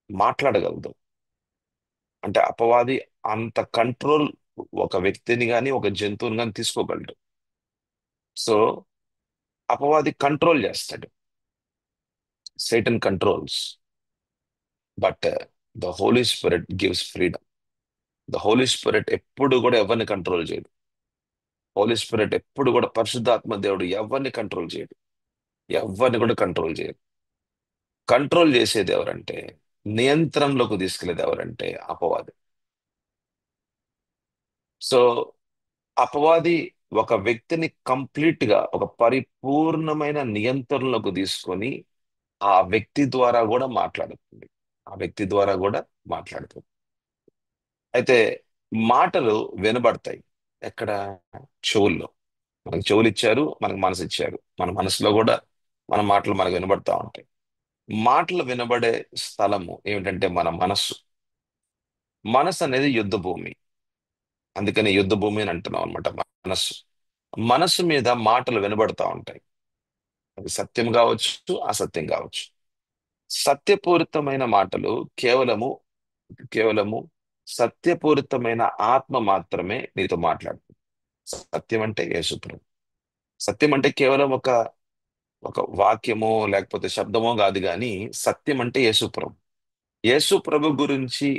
మాట్లాడగలదు. అంటే అపవాది అంత కంట్రోల్ ఒక వ్యక్తిని గాని ఒక జంతువుని గాని తీసుకోగలడు. సో అపవాది కంట్రోల్ చేస్తాడు. Satan controls, but the Holy Spirit gives freedom. The Holy Spirit ఎప్పుడు కూడా ఎవరిని కంట్రోల్ చేయడు. హోలీ స్పిరిట్ ఎప్పుడు కూడా, పరిశుద్ధాత్మ దేవుడు ఎవరిని కంట్రోల్ చేయడు, ఎవరిని కూడా కంట్రోల్ చేయడు. కంట్రోల్ చేసేది ఎవరంటే, నియంత్రణలోకి తీసుకెళ్లేది ఎవరంటే అపవాది. సో అపవాది ఒక వ్యక్తిని కంప్లీట్ గా ఒక పరిపూర్ణమైన నియంత్రణలోకి తీసుకొని ఆ వ్యక్తి ద్వారా కూడా మాట్లాడుతుంది, ఆ వ్యక్తి ద్వారా కూడా మాట్లాడుతుంది. అయితే మాటలు వినబడతాయి ఎక్కడ? చెవుల్లో. మనకు చెవులు ఇచ్చారు, మనకు మనసు ఇచ్చారు. మన మనసులో కూడా మన మాటలు మనకు వినబడతా ఉంటాయి. మాటలు వినబడే స్థలము ఏమిటంటే మన మనస్సు. మనసు అనేది యుద్ధ భూమి, అందుకని యుద్ధ భూమి అని అంటున్నాం అనమాట. మనస్సు, మనస్సు మీద మాటలు వినబడతా ఉంటాయి. అది సత్యం కావచ్చు, అసత్యం కావచ్చు. సత్యపూరితమైన మాటలు కేవలము కేవలము సత్యపూరితమైన ఆత్మ మాత్రమే నీతో మాట్లాడుతుంది. సత్యం అంటే యేసుప్రభు. సత్యం అంటే కేవలం ఒక ఒక వాక్యమో లేకపోతే శబ్దమో కాదు, కానీ సత్యం అంటే యేసుప్రభు. యేసు ప్రభు గురించి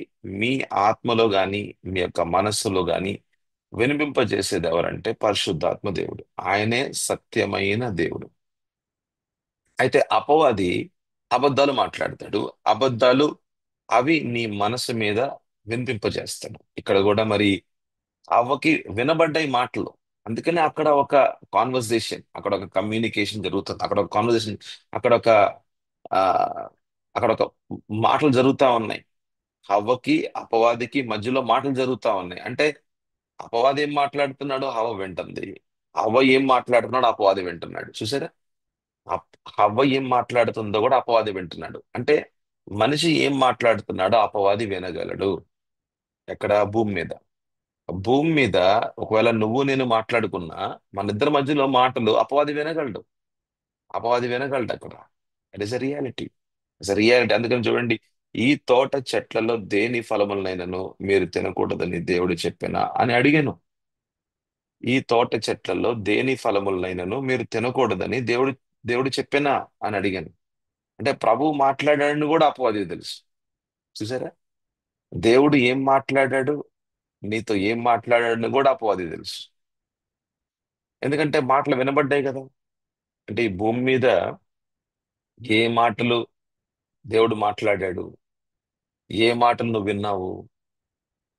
మీ ఆత్మలో గాని మీ యొక్క మనస్సులో గాని వినిపింపజేసేది ఎవరంటే పరిశుద్ధాత్మ దేవుడు. ఆయనే సత్యమైన దేవుడు. అయితే అపవాది అబద్ధాలు మాట్లాడతాడు. అబద్ధాలు అవి నీ మనసు మీద వినిపింపజేస్తాడు. ఇక్కడ కూడా మరి అవ్వకి వినబడ్డాయి మాటలు. అందుకని అక్కడ ఒక కాన్వర్సేషన్, అక్కడ ఒక కమ్యూనికేషన్ జరుగుతుంది, అక్కడ ఒక కాన్వర్సేషన్, అక్కడ ఒక ఆ అక్కడ ఒక మాటలు జరుగుతా ఉన్నాయి. హవ్వకి అపవాదికి మధ్యలో మాటలు జరుగుతా ఉన్నాయి. అంటే అపవాది ఏం మాట్లాడుతున్నాడో హవ్వ వింటుంది, హవ్వ ఏం మాట్లాడుతున్నాడో అపవాది వింటున్నాడు. చూసారా? హవ్వ ఏం మాట్లాడుతుందో కూడా అపవాది వింటున్నాడు. అంటే మనిషి ఏం మాట్లాడుతున్నాడో అపవాది వినగలడు. ఎక్కడ? భూమి మీద. భూమి మీద ఒకవేళ నువ్వు నేను మాట్లాడుకున్నా మన ఇద్దరి మధ్యలో మాటలు అపవాది వినగలడు, అపవాది వినగలడు అక్కడ. It is a reality, it's a reality. అందుకని చూడండి, ఈ తోట చెట్లలో దేని ఫలములనైనను మీరు తినకూడదని దేవుడు చెప్పినా అని అడిగాను. ఈ తోట చెట్లలో దేని ఫలములనైనను మీరు తినకూడదని దేవుడు దేవుడు చెప్పినా అని అడిగాను. అంటే ప్రభువు మాట్లాడాడని కూడా అపవాదికి తెలుసు. చూసారా? దేవుడు ఏం మాట్లాడాడు, నీతో ఏం మాట్లాడాడని కూడా అపవాదికి తెలుసు. ఎందుకంటే మాటలు వినబడ్డాయి కదా. అంటే ఈ భూమి మీద ఏ మాటలు దేవుడు మాట్లాడాడు, ఏ మాటలు నువ్వు విన్నావు,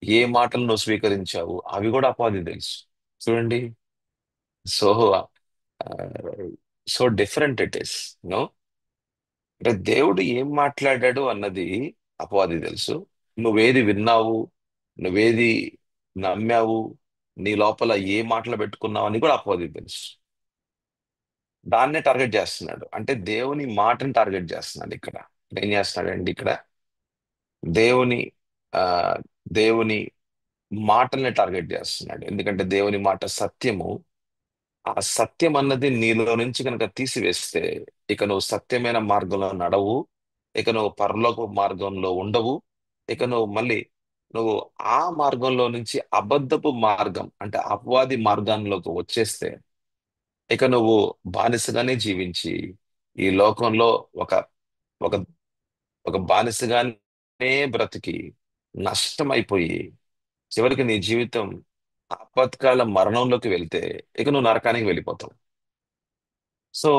ఏ మాటలు నువ్వు స్వీకరించావు, అవి కూడా అపవాదికి తెలుసు. చూడండి. So so different it is. No, అంటే దేవుడు ఏం మాట్లాడాడు అన్నది అపవాదికి తెలుసు. నువ్వేది విన్నావు, నువ్వేది నమ్మావు, నీ లోపల ఏ మాటలు పెట్టుకున్నావు అని కూడా అపవాదికి తెలుసు. దాన్నే టార్గెట్ చేస్తున్నాడు. అంటే దేవుని మాటని టార్గెట్ చేస్తున్నాడు ఇక్కడ. ఏం చేస్తున్నాడండి ఇక్కడ? దేవుని ఆ దేవుని మాటల్ని టార్గెట్ చేస్తున్నాడు. ఎందుకంటే దేవుని మాట సత్యము. ఆ సత్యం అన్నది నీలో నుంచి కనుక తీసివేస్తే ఇక నువ్వు సత్యమైన మార్గంలో నడవు. ఇక నువ్వు పరలోక మార్గంలో ఉండవు. ఇక నువ్వు మళ్ళీ నువ్వు ఆ మార్గంలో నుంచి అబద్ధపు మార్గం అంటే అపవాది మార్గంలోకి వచ్చేస్తే ఇక నువ్వు బానిసగానే జీవించి ఈ లోకంలో ఒక ఒక ఒక బానిసగానే బ్రతికి నష్టమైపోయి చివరికి నీ జీవితం ఆపత్కాల మరణంలోకి వెళ్తే ఇక నువ్వు నరకానికి వెళ్ళిపోతావు. సో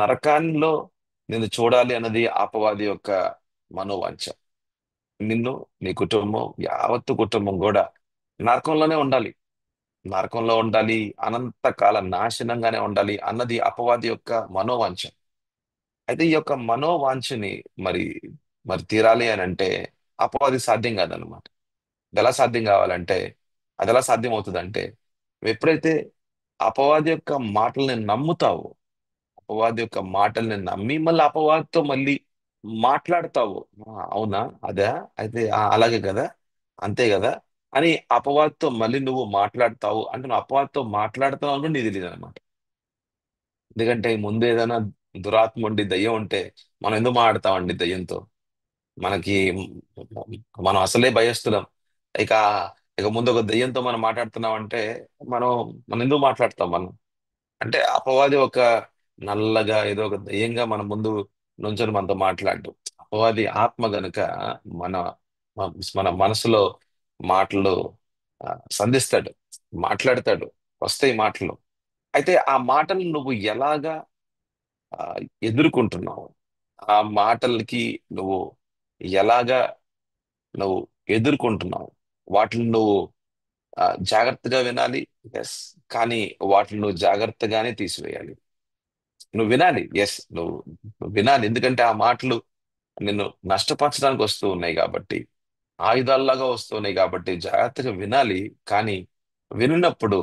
నరకాల్లో నిన్ను చూడాలి అన్నది అపవాది యొక్క మనోవాంఛ. నిన్ను, నీ కుటుంబం, యావత్తు కుటుంబం కూడా నరకంలోనే ఉండాలి. నరకంలో ఉండాలి, అనంతకాల నాశనంగానే ఉండాలి అన్నది అపవాది యొక్క మనోవాంఛ. అయితే ఈ యొక్క మనోవాంఛని మరి మరి తీరాలి అని అంటే అపవాది సాధ్యం కాదనమాట. అది ఎలా సాధ్యం కావాలంటే, అది ఎలా సాధ్యం అవుతుందంటే, నువ్వు ఎప్పుడైతే అపవాది యొక్క మాటల్ని నమ్ముతావో, అపవాది యొక్క మాటల్ని నమ్మి మళ్ళీ అపవాదితో మళ్ళీ మాట్లాడతావు. అవునా, అదా, అయితే అలాగే కదా, అంతే కదా అని అపవాదితో మళ్ళీ నువ్వు మాట్లాడతావు అంటే నువ్వు అపవాదితో మాట్లాడుతావు అని కూడా నీకు తెలియదు అనమాట. ఎందుకంటే ముందు ఏదైనా దురాత్మ ఉండి దయ్యం ఉంటే మనం ఎందుకు మాట్లాడతామండి దయ్యంతో? మనకి మనం అసలే భయస్తున్నాం. ఇక ఇక ముందు ఒక దెయ్యంతో మనం మాట్లాడుతున్నాం అంటే మనం మనం ఎందుకు మాట్లాడతాం మనం? అంటే అపవాది ఒక నల్లగా ఏదో ఒక దెయ్యంగా మన ముందు నుంచొని మనతో మాట్లాడు. అపవాది ఆత్మ గనుక మన మన మనసులో మాటలు ఆ, సంధిస్తాడు, మాట్లాడతాడు, వస్తాయి మాటలు. అయితే ఆ మాటలు నువ్వు ఎలాగా ఆ, ఎదుర్కొంటున్నావు? ఆ మాటలకి నువ్వు ఎలాగా నువ్వు ఎదుర్కొంటున్నావు? వాటిని నువ్వు జాగ్రత్తగా వినాలి. ఎస్. కానీ వాటిని నువ్వు జాగ్రత్తగానే తీసివేయాలి. నువ్వు వినాలి. ఎస్, నువ్వు వినాలి. ఎందుకంటే ఆ మాటలు నిన్ను నష్టపరచడానికి వస్తూ ఉన్నాయి కాబట్టి, ఆయుధాల్లాగా వస్తూ ఉన్నాయి కాబట్టి జాగ్రత్తగా వినాలి. కానీ విన్నప్పుడు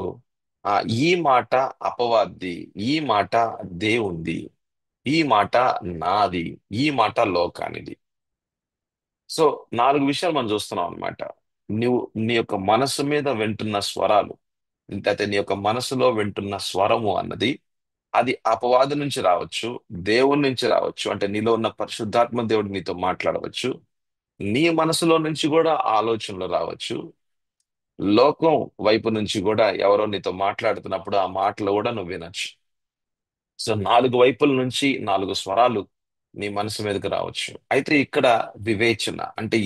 ఆ ఈ మాట అపవాది, ఈ మాట దేవుంది, ఈ మాట నాది, ఈ మాట లోకానిది. సో 4 విషయాలు మనం చూస్తున్నాం అన్నమాట. నువ్వు నీ యొక్క మనసు మీద వింటున్న స్వరాలు, అయితే నీ యొక్క మనసులో వింటున్న స్వరము అన్నది అది అపవాది నుంచి రావచ్చు, దేవుని నుంచి రావచ్చు. అంటే నీలో ఉన్న పరిశుద్ధాత్మ దేవుడు నీతో మాట్లాడవచ్చు. నీ మనసులో నుంచి కూడా ఆలోచనలు రావచ్చు. లోకం వైపు నుంచి కూడా ఎవరో నీతో మాట్లాడుతున్నప్పుడు ఆ మాటలు కూడా నువ్వు వినొచ్చు. సో 4 వైపుల నుంచి 4 స్వరాలు నీ మనసు మీదకి రావచ్చు. అయితే ఇక్కడ వివేచన అంటే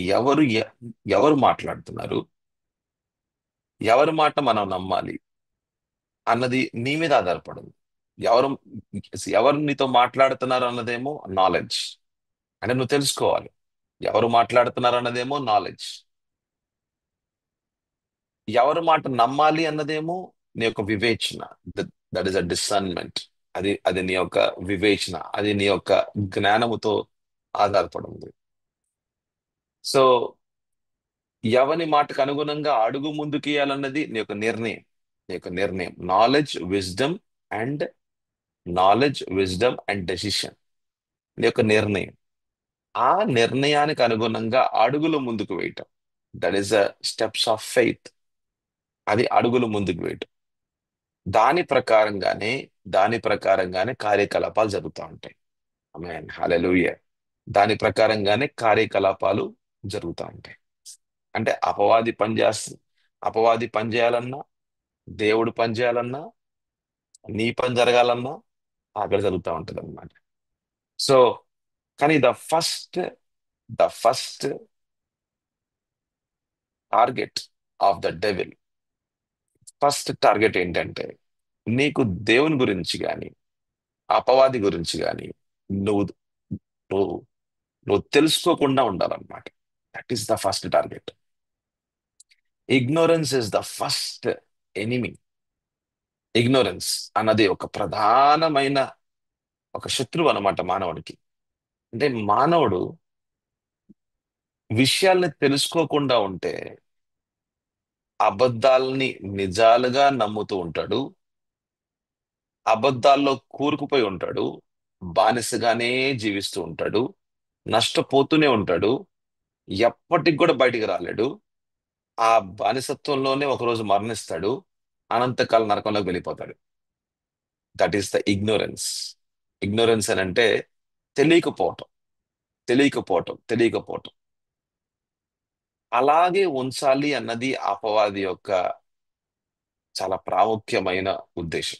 ఎవరు మాట్లాడుతున్నారు, ఎవరి మాట మనం నమ్మాలి అన్నది నీ మీద ఆధారపడింది. ఎవరు ఎవరు నీతో మాట్లాడుతున్నారు అన్నదేమో నాలెడ్జ్. అంటే నువ్వు తెలుసుకోవాలి. ఎవరు మాట్లాడుతున్నారు అన్నదేమో నాలెడ్జ్. ఎవరి మాట నమ్మాలి అన్నదేమో నీ యొక్క వివేచన. That is a discernment. అది నీ యొక్క వివేచన, అది నీ యొక్క జ్ఞానముతో ఆధారపడి ఉంది. సో ఎవని మాటకు అనుగుణంగా అడుగు ముందుకేయాలన్నది నీ యొక్క నిర్ణయం. నీ యొక్క నిర్ణయం. And knowledge, wisdom and decision. నీ యొక్క నిర్ణయం. ఆ నిర్ణయానికి అనుగుణంగా అడుగులు ముందుకు వేయటం. That is a steps of faith. అది అడుగులు ముందుకు వేయటం. దాని ప్రకారంగానే దాని ప్రకారంగానే కార్యకలాపాలు జరుగుతూ ఉంటాయి. ఆమేన్, హల్లెలూయా. దాని ప్రకారంగానే కార్యకలాపాలు జరుగుతూ ఉంటాయి. అంటే అపవాది పని చేయాలన్నా, దేవుడు పని చేయాలన్నా, నీ పని జరగాలన్నా అక్కడ జరుగుతూ ఉంటది అనమాట. సో కానీ the first target of the devil, first target ఏంటంటే నీకు దేవుని గురించి కానీ అపవాది గురించి కానీ నువ్వు నువ్వు నువ్వు తెలుసుకోకుండా ఉండాలన్నమాట. That is the first target. Ignorance is the first enemy. Ignorance అన్నది ఒక ప్రధానమైన ఒక శత్రువు అన్నమాట మానవుడికి. అంటే మానవుడు విషయాల్ని తెలుసుకోకుండా ఉంటే అబద్ధాలని నిజాలుగా నమ్ముతూ ఉంటాడు. అబద్ధాల్లో కూరుకుపోయి ఉంటాడు. బానిసగానే జీవిస్తూ ఉంటాడు. నష్టపోతూనే ఉంటాడు. ఎప్పటికి కూడా బయటికి రాలేడు. ఆ బానిసత్వంలోనే ఒకరోజు మరణిస్తాడు. అనంతకాల నరకంలోకి వెళ్ళిపోతాడు. That is the ignorance. Ignorance అని అంటే తెలియకపోవటం, తెలియకపోవటం, తెలియకపోవటం. అలాగే ఉంచాలి అన్నది అపవాది యొక్క చాలా ప్రాముఖ్యమైన ఉద్దేశం.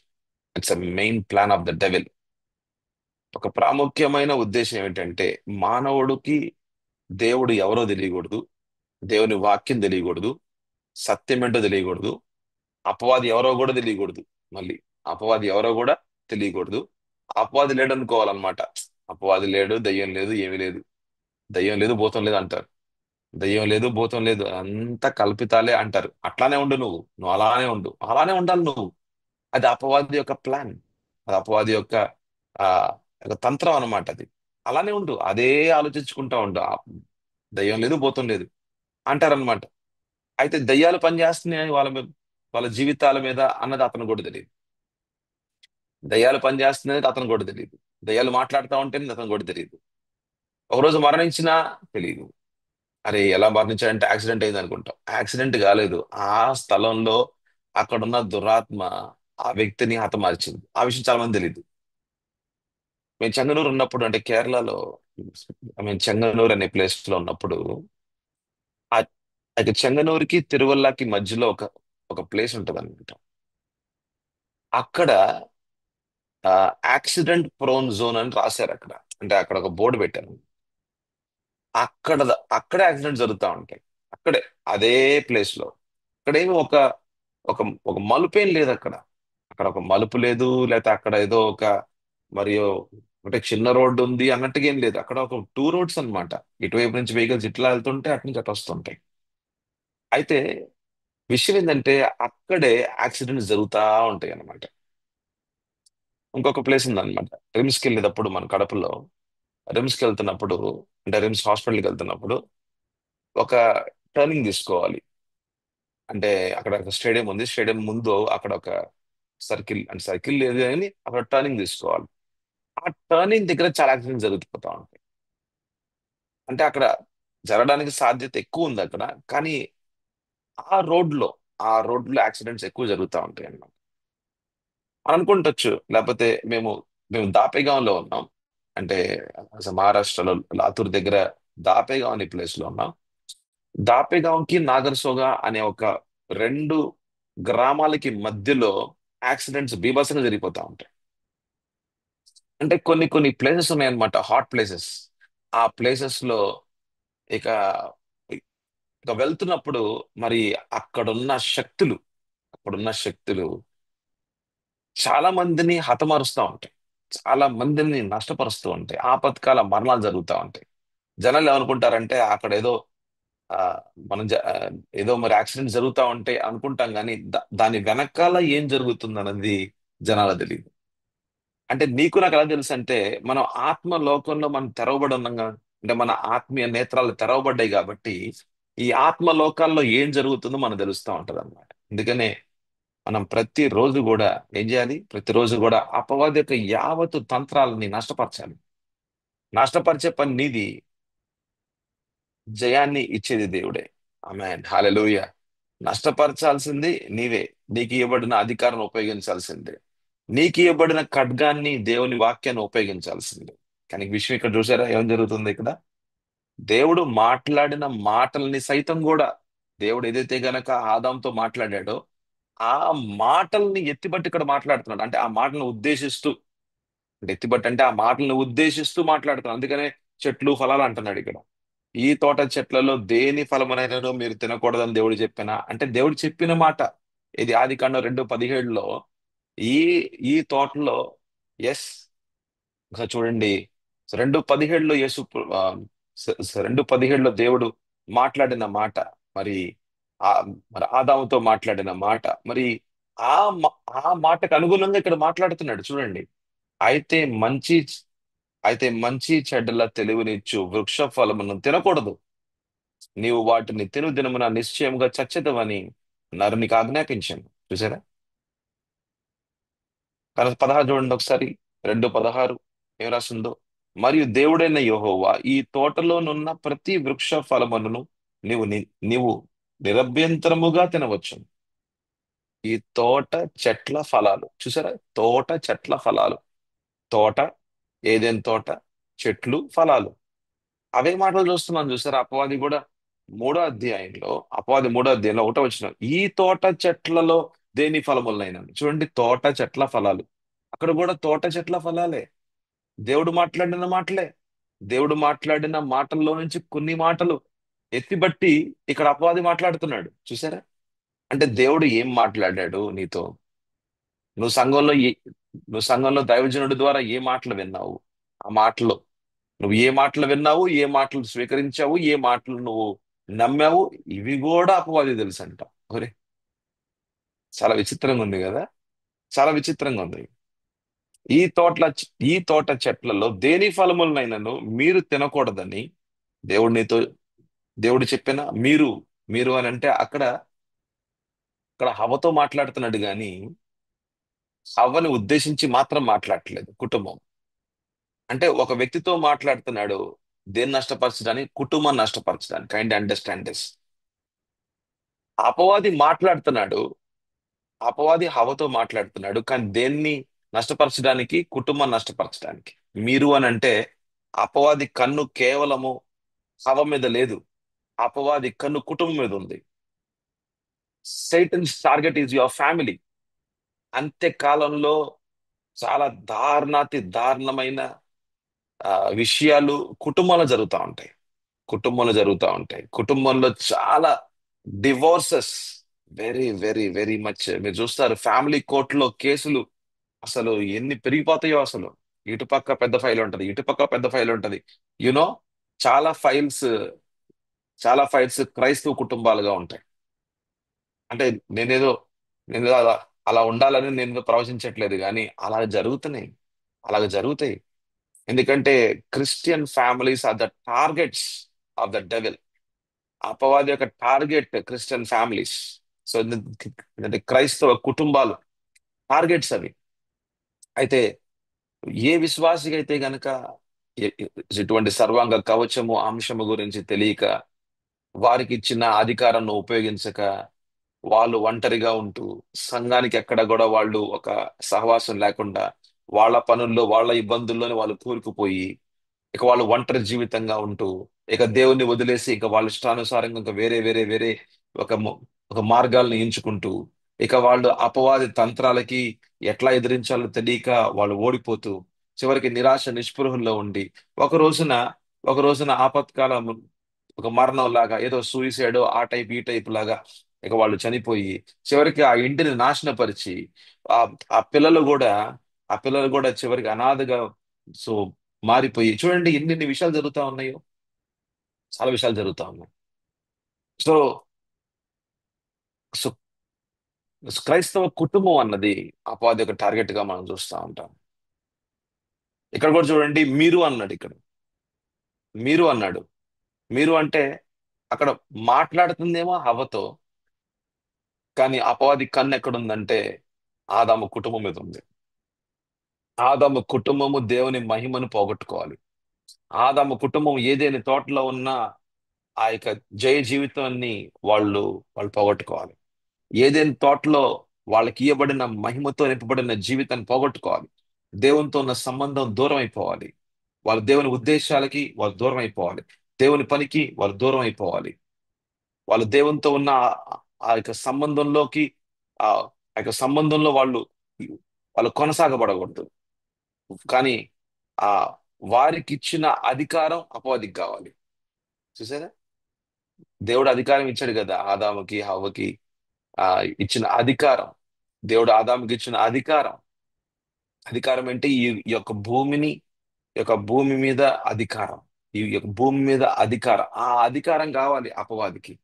It's a main plan of the devil. ఒక ప్రాముఖ్యమైన ఉద్దేశం ఏమిటంటే మానవుడికి దేవుడు ఎవరో తెలియకూడదు, దేవుని వాక్యం తెలియకూడదు, సత్యం ఏంటో తెలియకూడదు, అపవాది ఎవరో కూడా తెలియకూడదు. మళ్ళీ అపవాది ఎవరో కూడా తెలియకూడదు. అపవాది లేడు అనుకోవాలన్నమాట. అపవాది లేడు, దయ్యం లేదు, ఏమీ లేదు. దయ్యం లేదు, భూతం లేదు అంటారు. దయ్యం లేదు, భూతం లేదు, అంతా కల్పితాలే అంటారు. అట్లానే ఉండు నువ్వు, నువ్వు అలానే ఉండు, అలానే ఉండాలి నువ్వు. అది అపవాది యొక్క ప్లాన్. అది అపవాది యొక్క ఆ ఒక తంత్రం అన్నమాట అది. అలానే ఉండు, అదే ఆలోచించుకుంటా ఉండు. దయ్యం లేదు, భూతం లేదు అంటారనమాట. అయితే దయ్యాలు పనిచేస్తున్నాయి వాళ్ళ మీద, వాళ్ళ జీవితాల మీద అన్నది అతను కూడా తెలియదు. దయ్యాలు పనిచేస్తున్నది అతను కూడా తెలియదు. దయ్యాలు మాట్లాడుతూ ఉంటేనే అతను కూడా తెలియదు. ఒకరోజు మరణించినా తెలియదు. అరే ఎలా మరణించాడంటే యాక్సిడెంట్ అయింది అనుకుంటాం. యాక్సిడెంట్ కాలేదు. ఆ స్థలంలో అక్కడున్న దురాత్మ ఆ వ్యక్తిని హతమార్చింది. ఆ విషయం చాలా మంది తెలియదు. మేము చెంగనూరు ఉన్నప్పుడు, అంటే కేరళలో, మేము చెంగనూరు అనే ప్లేస్ లో ఉన్నప్పుడు, ఆ అయితే చెంగనూరుకి తిరువల్లాకి మధ్యలో ఒక ఒక ప్లేస్ ఉంటది అనమాట. అక్కడ యాక్సిడెంట్ ప్రోన్ జోన్ అని రాశారు అక్కడ. అంటే అక్కడ ఒక బోర్డు పెట్టారు. అక్కడ అక్కడే యాక్సిడెంట్ జరుగుతూ ఉంటాయి. అక్కడే, అదే ప్లేస్ లో. అక్కడేమి ఒక ఒక ఒక మలుపేం లేదు అక్కడ. అక్కడ ఒక మలుపు లేదు, లేకపోతే అక్కడ ఏదో ఒక మరియు అంటే చిన్న రోడ్డు ఉంది అన్నట్టుగా ఏం లేదు. అక్కడ ఒక టూ రోడ్స్ అన్నమాట. ఇటువైపు నుంచి వెహికల్స్ ఇట్లా వెళ్తుంటే అటు నుంచి అటు వస్తుంటాయి. అయితే విషయం ఏంటంటే అక్కడే యాక్సిడెంట్స్ జరుగుతూ ఉంటాయి అన్నమాట. ఇంకొక ప్లేస్ ఉందన్నమాట. రిమ్స్కి వెళ్ళేటప్పుడు మన కడపలో, రిమ్స్కి వెళ్తున్నప్పుడు, అంటే రిమ్స్ హాస్పిటల్కి వెళ్తున్నప్పుడు ఒక టర్నింగ్ తీసుకోవాలి. అంటే అక్కడ ఒక స్టేడియం ఉంది. స్టేడియం ముందు అక్కడ ఒక సర్కిల్, అంటే సర్కిల్ లేదు కానీ అక్కడ టర్నింగ్ తీసుకోవాలి. ఆ టర్నింగ్ దగ్గర చాలా యాక్సిడెంట్ జరుగుతుంటా ఉంటాయి. అంటే అక్కడ జరగడానికి సాధ్యత ఎక్కువ ఉంది అక్కడ. కానీ ఆ రోడ్ లో ఆ రోడ్ లో యాక్సిడెంట్స్ ఎక్కువ జరుగుతూ ఉంటాయి అన్నమాట. అని అనుకుంటొచ్చు. లేకపోతే మేము మేము దాపేగాంలో ఉన్నాం. అంటే అసలు మహారాష్ట్రలో లాతూర్ దగ్గర దాపేగాం అనే ప్లేస్ లో ఉన్నాం. దాపేగాంకి నాగర్సోగా అనే ఒక రెండు గ్రామాలకి మధ్యలో యాక్సిడెంట్స్ బీభత్సంగా జరిగిపోతా ఉంటాయి. అంటే కొన్ని కొన్ని ప్లేసెస్ ఉన్నాయన్నమాట, హాట్ ప్లేసెస్. ఆ ప్లేసెస్ లో ఇక ఇక వెళ్తున్నప్పుడు మరి అక్కడున్న శక్తులు అక్కడున్న శక్తులు చాలా మందిని హతమారుస్తూ ఉంటాయి. చాలా మందిని నష్టపరుస్తూ ఉంటాయి. ఆపత్కాల మరణాలు జరుగుతూ ఉంటాయి. జనాలు ఏమనుకుంటారంటే అక్కడ ఏదో ఆ, మనం ఏదో మరి యాక్సిడెంట్ జరుగుతూ ఉంటాయి అనుకుంటాం, కానీ దాని వెనకాల ఏం జరుగుతుంది అన్నది జనాలకు తెలియదు. అంటే నీకు నాకు ఎలా తెలుసు అంటే మనం ఆత్మ లోకంలో మనం తెరవబడి ఉన్నాం కదా. అంటే మన ఆత్మీయ నేత్రాలు తెరవబడ్డాయి కాబట్టి ఈ ఆత్మ లోకాల్లో ఏం జరుగుతుందో మనకు తెలుస్తూ ఉంటది అనమాట. అందుకనే మనం ప్రతిరోజు కూడా ఏం చేయాలి? ప్రతిరోజు కూడా అపవాది యొక్క యావత్తు తంత్రాలని నష్టపరచాలి. నష్టపరిచే పని నీది. జయాన్ని ఇచ్చేది దేవుడే. ఆమేన్, హల్లెలూయా. నష్టపరచాల్సింది నీవే. నీకు ఇవ్వబడిన అధికారం ఉపయోగించాల్సిందే. నీకు ఇవ్వబడిన ఖడ్గాన్ని, దేవుని వాక్యాన్ని ఉపయోగించాల్సిందే. కానీ విషయం ఇక్కడ చూసారా ఏం జరుగుతుంది ఇక్కడ? దేవుడు మాట్లాడిన మాటల్ని సైతం కూడా, దేవుడు ఏదైతే గనక ఆదాంతో మాట్లాడాడో ఆ మాటల్ని ఎత్తిబట్టి ఇక్కడ మాట్లాడుతున్నాడు. అంటే ఆ మాటలను ఉద్దేశిస్తూ, అంటే ఎత్తిబట్టి అంటే ఆ మాటలను ఉద్దేశిస్తూ మాట్లాడుతున్నాడు. అందుకనే చెట్లు ఫలాలు అంటున్నాడు ఇక్కడ. ఈ తోట చెట్లలో దేని ఫలమునైనను మీరు తినకూడదని దేవుడు చెప్పినా, అంటే దేవుడు చెప్పిన మాట. ఇది ఆదికాండం 2:17లో ఈ ఈ తోటలో, ఎస్, ఒకసారి చూడండి. 2:17లో యేసు 2:17లో దేవుడు మాట్లాడిన మాట, మరి ఆ మరి ఆదాముతో మాట్లాడిన మాట, మరి ఆ ఆ మాటకు అనుగుణంగా ఇక్కడ మాట్లాడుతున్నాడు చూడండి. అయితే మంచి అయితే మంచి చెడ్డల తెలివినిచ్చు వృక్ష ఫలమును తినకూడదు, నీవు వాటిని తిను దినమున నిశ్చయముగా చచ్చెదవని నరునికి ఆజ్ఞాపించాను. చూసారా? కానీ 16 చూడండి ఒకసారి. 2:16 ఏం రాసిందో. మరియు దేవుడైన యెహోవా ఈ తోటలోనున్న ప్రతి వృక్ష ఫలములను నీవు ని- నీవు నిరభ్యంతరముగా తినవచ్చు. ఈ తోట చెట్ల ఫలాలు చూసారా? తోట చెట్ల ఫలాలు. తోట, ఏదైనా తోట, చెట్లు, ఫలాలు. అవే మాటలు చూస్తున్నాం చూసారా? అపవాది కూడా మూడో అధ్యాయంలో, అపవాది మూడో అధ్యాయంలో ఒకటో వచ్చిన, ఈ తోట చెట్లలో దేని ఫలములైనా చూడండి, తోట చెట్ల ఫలాలు. అక్కడ కూడా తోట చెట్ల ఫలాలే. దేవుడు మాట్లాడిన మాటలే. దేవుడు మాట్లాడిన మాటల్లో నుంచి కొన్ని మాటలు ఎత్తిబట్టి ఇక్కడ అపవాది మాట్లాడుతున్నాడు చూసారా? అంటే దేవుడు ఏం మాట్లాడాడు నీతో? నువ్వు సంఘంలో ఏ నువ్వు సంఘంలో దైవజనుడి ద్వారా ఏ మాటలు విన్నావు? ఆ మాటలు, నువ్వు ఏ మాటలు విన్నావు, ఏ మాటలు స్వీకరించావు, ఏ మాటలు నువ్వు నమ్మావు, ఇవి కూడా అపవాది తెలుసంట. ఒరే, చాలా విచిత్రంగా ఉంది కదా? చాలా విచిత్రంగా ఉంది. ఈ తోట చెట్లలో దేని ఫలములనైనను మీరు తినకూడదని దేవుడు నీతో, దేవుడు చెప్పిన మీరు, మీరు అని అంటే అక్కడ హవ్వతో మాట్లాడుతున్నాడు గాని హవ్వని ఉద్దేశించి మాత్రం మాట్లాడట్లేదు. కుటుంబం అంటే ఒక వ్యక్తితో మాట్లాడుతున్నాడు. దేన్ని నష్టపరచడానికి? కుటుంబాన్ని నష్టపరచడానికి. Kind understand this. అపవాది మాట్లాడుతున్నాడు. అపవాది హవతో మాట్లాడుతున్నాడు కానీ దేన్ని నష్టపరచడానికి? కుటుంబాన్ని నష్టపరచడానికి. మీరు అని అంటే అపవాది కన్ను కేవలము హవ మీద లేదు. అపవాది కన్ను కుటుంబం మీద ఉంది. సైటన్స్ టార్గెట్ ఈజ్ యువర్ ఫ్యామిలీ. అంత్యకాలంలో చాలా దారుణాతి దారుణమైన విషయాలు కుటుంబంలో జరుగుతూ ఉంటాయి. కుటుంబంలో జరుగుతూ ఉంటాయి. కుటుంబంలో చాలా divorces, very very very much. మీరు చూస్తారు ఫ్యామిలీ కోర్టులో కేసులు అసలు ఎన్ని పెరిగిపోతాయో అసలు. ఇటుపక్క పెద్ద ఫైల్ ఉంటది, ఇటుపక్క పెద్ద ఫైల్ ఉంటది. యునో చాలా ఫైల్స్, చాలా ఫైల్స్ క్రైస్తవ కుటుంబాలుగా ఉంటాయి. అంటే నేనేదో నేనేదో అలా అలా ఉండాలని నేను ప్రవచించట్లేదు కానీ అలా జరుగుతున్నాయి. అలాగ జరుగుతాయి. ఎందుకంటే Christian families are the targets of the devil. అపవాది యొక్క టార్గెట్ క్రిస్టియన్ ఫ్యామిలీస్. సో అంటే క్రైస్తవ కుటుంబాలు టార్గెట్స్ అవి. అయితే ఏ విశ్వాసికి అయితే గనక ఇ- ఇ- ఇటువంటి సర్వాంగ కవచము అంశము గురించి తెలియక, వారికి ఇచ్చిన అధికారాన్ని ఉపయోగించక, వాళ్ళు ఒంటరిగా ఉంటూ సంఘానికి ఎక్కడ కూడా వాళ్ళు ఒక సహవాసం లేకుండా వాళ్ళ పనుల్లో వాళ్ళ ఇబ్బందుల్లోనే వాళ్ళు కూరుకుపోయి ఇక వాళ్ళు ఒంటరి జీవితంగా ఉంటూ ఇక దేవుణ్ణి వదిలేసి ఇక వాళ్ళ ఇష్టానుసారంగా ఇంకా వేరే వేరే వేరే ఒక ఒక మార్గాలను ఎంచుకుంటూ ఇక వాళ్ళు అపవాది తంత్రాలకి ఎట్లా ఎదిరించాలో తెలియక వాళ్ళు ఓడిపోతూ చివరికి నిరాశ నిస్పృహల్లో ఉండి ఒక రోజున ఒక రోజున ఆపత్కాలం, ఒక మరణం లాగా ఏదో సూయిసైడ్ ఆ టైప్ ఈ టైప్ లాగా ఇక వాళ్ళు చనిపోయి చివరికి ఆ ఇంటిని నాశనపరిచి ఆ ఆ పిల్లలు కూడా ఆ పిల్లలు కూడా చివరికి అనాథగా సో మారిపోయి చూడండి ఎన్ని విషయాలు జరుగుతా ఉన్నాయో. చాలా విషయాలు జరుగుతా ఉన్నాయి. సో సో క్రైస్తవ కుటుంబం అన్నది అపవాది ఒక టార్గెట్ గా మనం చూస్తూ ఉంటాం. ఇక్కడ కూడా చూడండి, మీరు అన్నాడు. ఇక్కడ మీరు అన్నాడు. మీరు అంటే అక్కడ మాట్లాడుతుందేమో హవ్వతో, కానీ అపవాది కన్ను ఎక్కడుందంటే ఆదాము కుటుంబం మీద ఉంది. ఆదాము కుటుంబము దేవుని మహిమను పోగొట్టుకోవాలి. ఆదాము కుటుంబం ఏదైనా తోటలో ఉన్న ఆ యొక్క జయ జీవితాన్ని వాళ్ళు వాళ్ళు పోగొట్టుకోవాలి. ఏదైనా తోటలో వాళ్ళకి ఇవ్వబడిన మహిమతో నింపబడిన జీవితాన్ని పోగొట్టుకోవాలి. దేవునితో ఉన్న సంబంధం దూరం అయిపోవాలి. వాళ్ళ దేవుని ఉద్దేశాలకి వాళ్ళు దూరం అయిపోవాలి. దేవుని పనికి వాళ్ళు దూరం అయిపోవాలి. వాళ్ళు దేవునితో ఉన్న ఆ యొక్క సంబంధంలోకి ఆ ఆ యొక్క సంబంధంలో వాళ్ళు వాళ్ళు కొనసాగబడకూడదు. కానీ ఆ వారికి ఇచ్చిన అధికారం అపవాదికి కావాలి. చూసారా? దేవుడు అధికారం ఇచ్చాడు కదా ఆదాముకి హవ్వకి. ఆ ఇచ్చిన అధికారం, దేవుడు ఆదాముకి ఇచ్చిన అధికారం. అధికారం అంటే ఈ యొక్క భూమిని, ఈ యొక్క భూమి మీద అధికారం. ఈ యొక్క భూమి మీద అధికారం, ఆ అధికారం కావాలి అపవాదికి.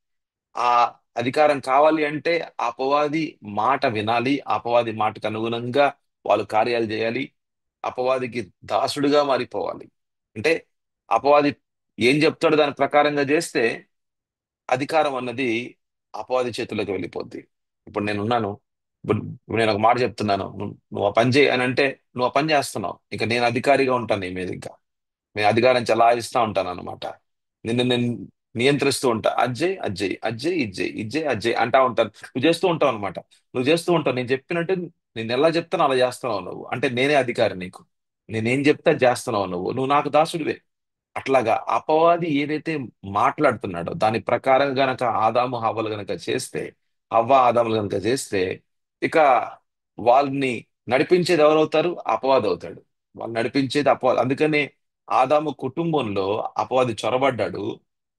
ఆ అధికారం కావాలి అంటే అపవాది మాట వినాలి. అపవాది మాటకు అనుగుణంగా వాళ్ళు కార్యాలు చేయాలి. అపవాదికి దాసుడుగా మారిపోవాలి. అంటే అపవాది ఏం చెప్తాడో దాని ప్రకారంగా చేస్తే అధికారం అన్నది అపవాది చేతుల్లోకి వెళ్ళిపోద్ది. ఇప్పుడు నేనున్నాను. ఇప్పుడు నేను ఒక మాట చెప్తున్నాను. నువ్వు ఆ పని చేయి అని అంటే నువ్వు ఆ పని చేస్తున్నావు. ఇక నేను అధికారిగా ఉంటాను నీ మీద. ఇంకా నేను అధికారం చెలాయిస్తా ఉంటాను అనమాట. నిన్ను నేను నియంత్రిస్తూ ఉంటా. అజ్జయ్ అజ్జయ్ అజ్జయ్ ఇజ్జయ్ ఇజ్జయ్ అజ్జయ్ అంటా ఉంటాను. నువ్వు చేస్తూ ఉంటావు అనమాట. నువ్వు చేస్తూ ఉంటావు. నేను చెప్పినట్టు నేను ఎలా చెప్తానో అలా చేస్తున్నావు నువ్వు. అంటే నేనే అధికారి నీకు. నేనేం చెప్తే అది చేస్తున్నావు నువ్వు. నువ్వు నాకు దాసుడివే. అట్లాగా అపవాది ఏదైతే మాట్లాడుతున్నాడో దాని ప్రకారం గనక ఆదాము హవ్వలు గనక చేస్తే, హవ్వ ఆదాములు గనక చేస్తే, ఇక వాళ్ళని నడిపించేది ఎవరవుతారు? అపవాది అవుతాడు. వాళ్ళు నడిపించేది అపవాది. అందుకనే ఆదాము కుటుంబంలో అపవాది చొరబడ్డాడు.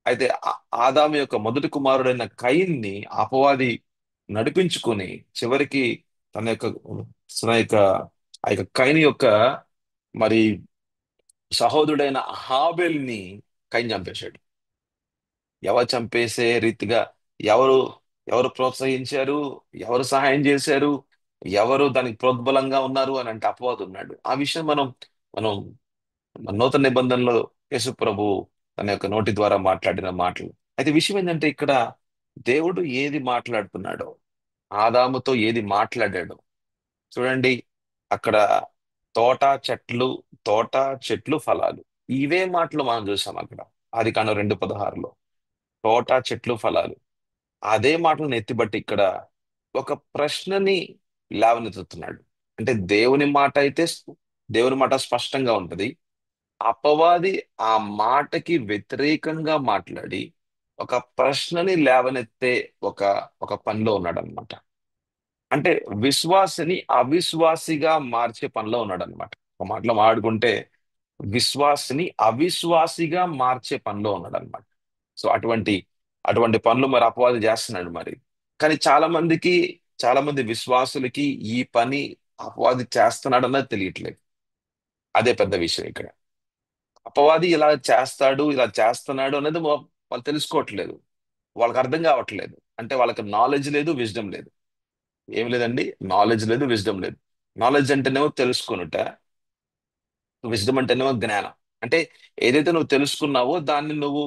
అయితే ఆదాము యొక్క మొదటి కుమారుడైన కయీన్ని అపవాది నడిపించుకొని చివరికి తన యొక్క తన యొక్క ఆ యొక్క కయీను యొక్క మరి సహోదరుడైన హాబెల్ని కయీన్ చంపేశాడు. ఎవరు చంపేసే రీతిగా ఎవరు ఎవరు ప్రోత్సహించారు, ఎవరు సహాయం చేశారు, ఎవరు దానికి ప్రోద్బలంగా ఉన్నారు అని అంటే అపవాది ఉన్నాడు. ఆ విషయం మనం మన నూతన నిబంధనలో యేసు ప్రభు తన యొక్క నోటి ద్వారా మాట్లాడిన మాటలు. అయితే విషయం ఏంటంటే ఇక్కడ దేవుడు ఏది మాట్లాడుతున్నాడో, ఆదాముతో ఏది మాట్లాడాడో చూడండి. అక్కడ తోట చెట్లు, తోట చెట్లు ఫలాలు, ఇవే మాటలు మనం చూసాం అక్కడ ఆదికాండం 2:16. తోట చెట్లు ఫలాలు, అదే మాటలను ఎత్తిబట్టి ఇక్కడ ఒక ప్రశ్నని లేవనెత్తుతున్నాడు. అంటే దేవుని మాట స్పష్టంగా ఉంటది. అపవాది ఆ మాటకి వ్యతిరేకంగా మాట్లాడి ఒక ప్రశ్నని లేవనెత్తే ఒక ఒక పనిలో ఉన్నాడు అనమాట. అంటే విశ్వాసిని అవిశ్వాసిగా మార్చే పనిలో ఉన్నాడు అనమాట. ఒక మాటలో మాట్లాడుకుంటే విశ్వాసిని అవిశ్వాసిగా మార్చే పనిలో ఉన్నాడు అనమాట. సో అటువంటి అటువంటి పనులు మరి అపవాది చేస్తున్నాడు మరి. కానీ చాలా మంది విశ్వాసులకి ఈ పని అపవాది చేస్తున్నాడు అన్నది తెలియట్లేదు. అదే పెద్ద విషయం ఇక్కడ. అపవాది ఇలా చేస్తాడు, ఇలా చేస్తున్నాడు అనేది వాళ్ళు తెలుసుకోవట్లేదు. వాళ్ళకి అర్థం కావట్లేదు. అంటే వాళ్ళకి నాలెడ్జ్ లేదు, విజ్డమ్ లేదు. ఏం లేదండి, నాలెడ్జ్ లేదు, విజ్డమ్ లేదు. నాలెడ్జ్ అంటేనేమో తెలుసుకొనుట, విజ్డమ్ అంటేనేమో జ్ఞానం. అంటే ఏదైతే నువ్వు తెలుసుకున్నావో దాన్ని నువ్వు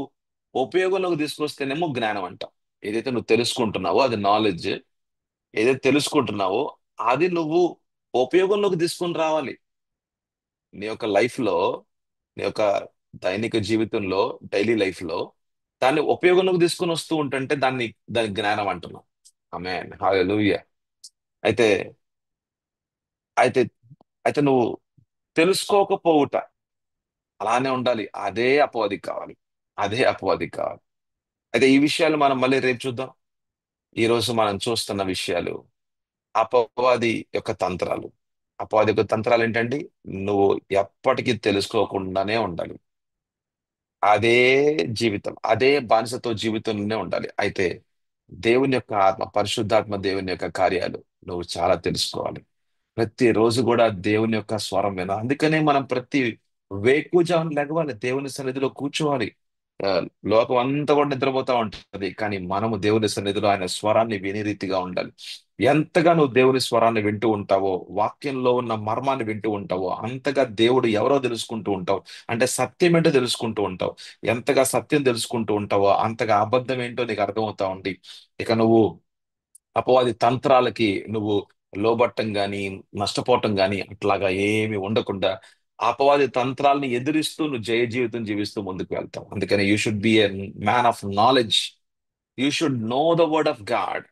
ఉపయోగంలోకి తీసుకొస్తేనేమో జ్ఞానం అంటాం. ఏదైతే నువ్వు తెలుసుకుంటున్నావో అది నాలెడ్జ్. ఏదైతే తెలుసుకుంటున్నావో అది నువ్వు ఉపయోగంలోకి తీసుకొని రావాలి. నీ యొక్క లైఫ్ లో, నీ యొక్క దైనిక జీవితంలో, డైలీ లైఫ్ లో దాన్ని ఉపయోగంలోకి తీసుకొని వస్తూ ఉంటుంటే దాని జ్ఞానం అంటున్నాం. ఆమేన్, హల్లెలూయా. అయితే అయితే అయితే నువ్వు తెలుసుకోకపోవుట అలానే ఉండాలి. అదే అపవాదికి కావాలి. అయితే ఈ విషయాలు మనం మళ్ళీ రేపు చూద్దాం. ఈ రోజు మనం చూస్తున్న విషయాలు అపవాది యొక్క తంత్రాలు. అపవాది యొక్క తంత్రాలు ఏంటండి? నువ్వు ఎప్పటికీ తెలుసుకోకుండానే ఉండాలి. అదే జీవితం, అదే బానిసతో జీవితంలోనే ఉండాలి. అయితే దేవుని యొక్క ఆత్మ, పరిశుద్ధాత్మ దేవుని యొక్క కార్యాలు నువ్వు చాలా తెలుసుకోవాలి. ప్రతి రోజు కూడా దేవుని యొక్క స్వరం వినాలి. అందుకనే మనం ప్రతి వేకువజామున లెగవాలి, దేవుని సన్నిధిలో కూర్చోవాలి. ఆ, లోకం అంతా కూడా నిద్రపోతా ఉంటది, కానీ మనము దేవుని సన్నిధిలో ఆయన స్వరాన్ని వినే రీతిగా ఉండాలి. ఎంతగా నువ్వు దేవుని స్వరాన్ని వింటూ ఉంటావో, వాక్యంలో ఉన్న మర్మాన్ని వింటూ ఉంటావో, అంతగా దేవుడు ఎవరో తెలుసుకుంటూ ఉంటావు. అంటే సత్యం ఏంటో తెలుసుకుంటూ ఉంటావు. ఎంతగా సత్యం తెలుసుకుంటూ ఉంటావో అంతగా అబద్ధం ఏంటో నీకు అర్థమవుతా ఉంది. ఇక నువ్వు అపవాది తంత్రాలకి నువ్వు లోబట్టం గాని, నష్టపోవటం గాని అట్లాగా ఏమి ఉండకుండా అపవాది తంత్రాలని ఎదిరిస్తూ నువ్వు జయ జీవితం జీవిస్తూ ముందుకు వెళ్తావు. అందుకని you should be a man of knowledge. You should know the word of God.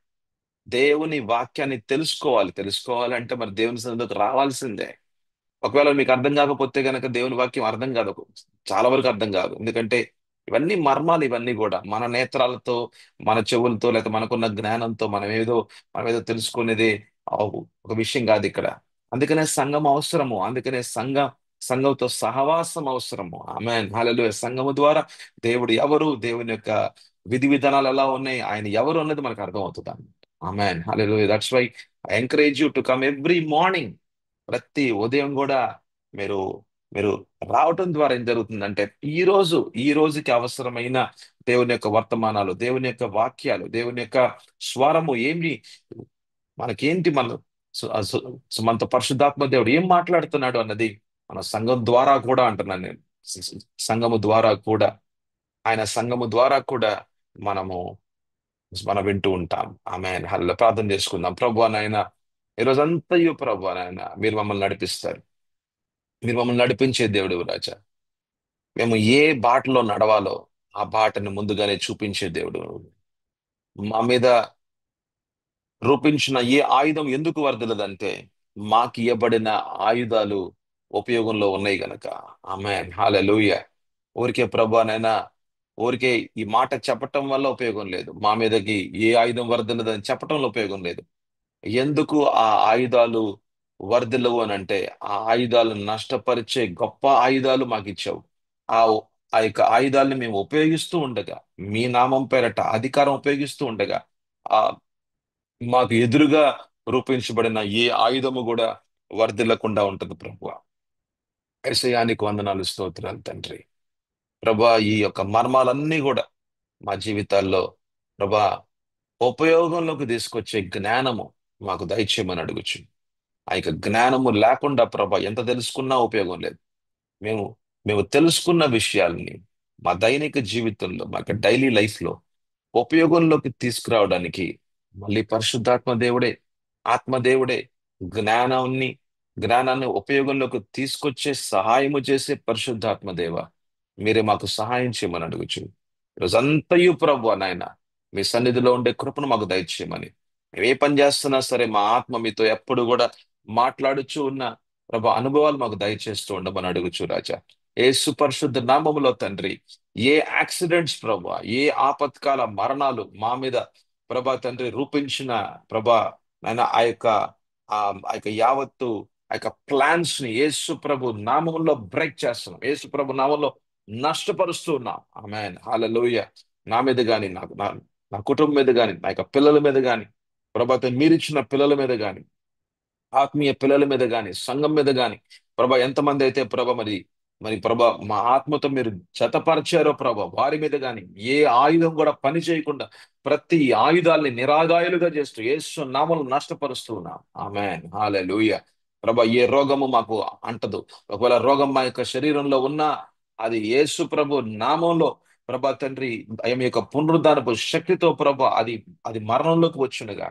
దేవుని వాక్యాన్ని తెలుసుకోవాలంటే మరి దేవుని సన్నిధికి రావాల్సిందే. ఒకవేళ మీకు అర్థం కాకపోతే గనక దేవుని వాక్యం అర్థం కాదు. చాలా వరకు అర్థం కాదు. ఎందుకంటే ఇవన్నీ మర్మాలు. ఇవన్నీ కూడా మన నేత్రాలతో, మన చెవులతో, లేకపోతే మనకున్న జ్ఞానంతో మనం ఏదో తెలుసుకునేది ఒక విషయం కాదు ఇక్కడ. అందుకనే సంఘం అవసరము. అందుకనే సంఘంతో సహవాసం అవసరము. ఆమేన్, హల్లెలూయా. సంఘము ద్వారా దేవుడు ఎవరు, దేవుని యొక్క విధి విధానాలు ఎలా ఉన్నాయి, ఆయన ఎవరు అన్నది మనకు అర్థం అవుతుంది. Amen, hallelujah. That's why I encourage you to come every morning. ప్రతి ఉదయం కూడా మీరు మీరు రావటం ద్వారా ఏం జరుగుతుందంటే ఈ రోజుకి అవసరమైన దేవుని యొక్క వర్తమానాలు, దేవుని యొక్క వాక్యాలు, దేవుని యొక్క స్వరము ఏమి మనకేంటి, మనతో పరిశుద్ధాత్మ దేవుడు ఏం మాట్లాడుతున్నాడు అన్నది మన సంఘం ద్వారా కూడా అంటున్నాను నేను. సంఘము ద్వారా కూడా, ఆయన సంఘము ద్వారా కూడా మనము మనం వింటూ ఉంటాం. ఆమె హల్ల ప్రార్థన చేసుకుందాం. ప్రభు నాయన, ఈ రోజంతయు ప్రభు నాయన మీరు మమ్మల్ని నడిపిస్తారు. మీరు మమ్మల్ని నడిపించే దేవుడు రాజా. మేము ఏ బాటలో నడవాలో, ఆ బాటను ముందుగానే చూపించే దేవుడు. మా మీద రూపించిన ఏ ఆయుధం ఎందుకు వర్ధలదంటే మాకు ఇవ్వబడిన ఆయుధాలు ఉపయోగంలో ఉన్నాయి గనక. ఆమేన్ హల్లెలూయా. ఊరికే ప్రభానైనా ఊరికే ఈ మాట చెప్పటం వల్ల ఉపయోగం లేదు. మా మీదకి ఏ ఆయుధం వర్ధలదని చెప్పటంలో ఉపయోగం లేదు. ఎందుకు ఆ ఆయుధాలు వర్ధిల్లవు అని అంటే ఆ ఆయుధాలను నష్టపరిచే గొప్ప ఆయుధాలు మాకు ఇచ్చావు. ఆ ఆ యొక్క ఆయుధాలను మేము ఉపయోగిస్తూ ఉండగా, మీ నామం పేరట అధికారం ఉపయోగిస్తూ ఉండగా, ఆ మాకు ఎదురుగా రూపించబడిన ఏ ఆయుధము కూడా వర్ధిల్లకుండా ఉంటది ప్రభు. యేసయ్యానికి వందనాలు, స్తోత్రాలు తండ్రి. ప్రభా, ఈ యొక్క మర్మాలన్నీ కూడా మా జీవితాల్లో ప్రభా ఉపయోగంలోకి తీసుకొచ్చే జ్ఞానము మాకు దయచేయమని అడుగుచు. ఆ యొక్క జ్ఞానము లేకుండా ప్రభా ఎంత తెలుసుకున్నా ఉపయోగం లేదు. మేము మేము తెలుసుకున్న విషయాల్ని మా దైనిక జీవితంలో, మా యొక్క డైలీ లైఫ్ లో ఉపయోగంలోకి తీసుకురావడానికి మళ్ళీ పరిశుద్ధాత్మ దేవుడే, ఆత్మదేవుడే జ్ఞానాన్ని జ్ఞానాన్ని ఉపయోగంలోకి తీసుకొచ్చే సహాయము చేసే పరిశుద్ధాత్మ దేవ, మీరే మాకు సహాయం చేయమని అడుగుచు. రోజంతయు ప్రభు నాయన మీ సన్నిధిలో ఉండే కృపను మాకు దయచేయమని, మేము ఏ పని చేస్తున్నా సరే మా ఆత్మ మీతో ఎప్పుడు కూడా మాట్లాడుచూ ఉన్న ప్రభు అనుభవాలు మాకు దయచేస్తూ ఉండమని అడుగుచు రాజా. ఏ సుపరిశుద్ధ నామములో తండ్రి, ఏ యాక్సిడెంట్స్ ప్రభా, ఏ ఆపత్కాల మరణాలు మా మీద ప్రభా తండ్రి రూపించిన ప్రభా నాయన ఆ యొక్క యావత్తు ఆ యొక్క ప్లాన్స్ ని యేసు ప్రభు నామంలో బ్రేక్ చేస్తున్నాం. యేసు ప్రభు నామంలో నష్టపరుస్తూ ఉన్నాం. ఆమేన్ హల్లెలూయా. నా మీద గాని, నాకు నా నా కుటుంబం మీద గాని, నా యొక్క పిల్లల మీద గాని, ప్రభా మీరిచ్చిన పిల్లల మీద గాని, ఆత్మీయ పిల్లల మీద గాని, సంఘం మీద గాని ప్రభా ఎంతమంది అయితే ప్రభ మరి మరి ప్రభ మా ఆత్మతో మీరు జతపరిచారో ప్రభ వారి మీద గాని ఏ ఆయుధం కూడా పని చేయకుండా ప్రతి ఆయుధాల్ని నిరాదాయులుగా చేస్తూ యేసు నామములు నష్టపరుస్తూ ఉన్నాం. ఆమేన్ హల్లెలూయా. ప్రభ ఏ రోగము మాకు అంటదు. ఒకవేళ రోగం మా యొక్క శరీరంలో ఉన్నా అది యేసు ప్రభు నామంలో ప్రభా తండ్రి ఆయన యొక్క పునరుద్ధానపు శక్తితో ప్రభ అది అది మరణంలోకి వచ్చునుగా.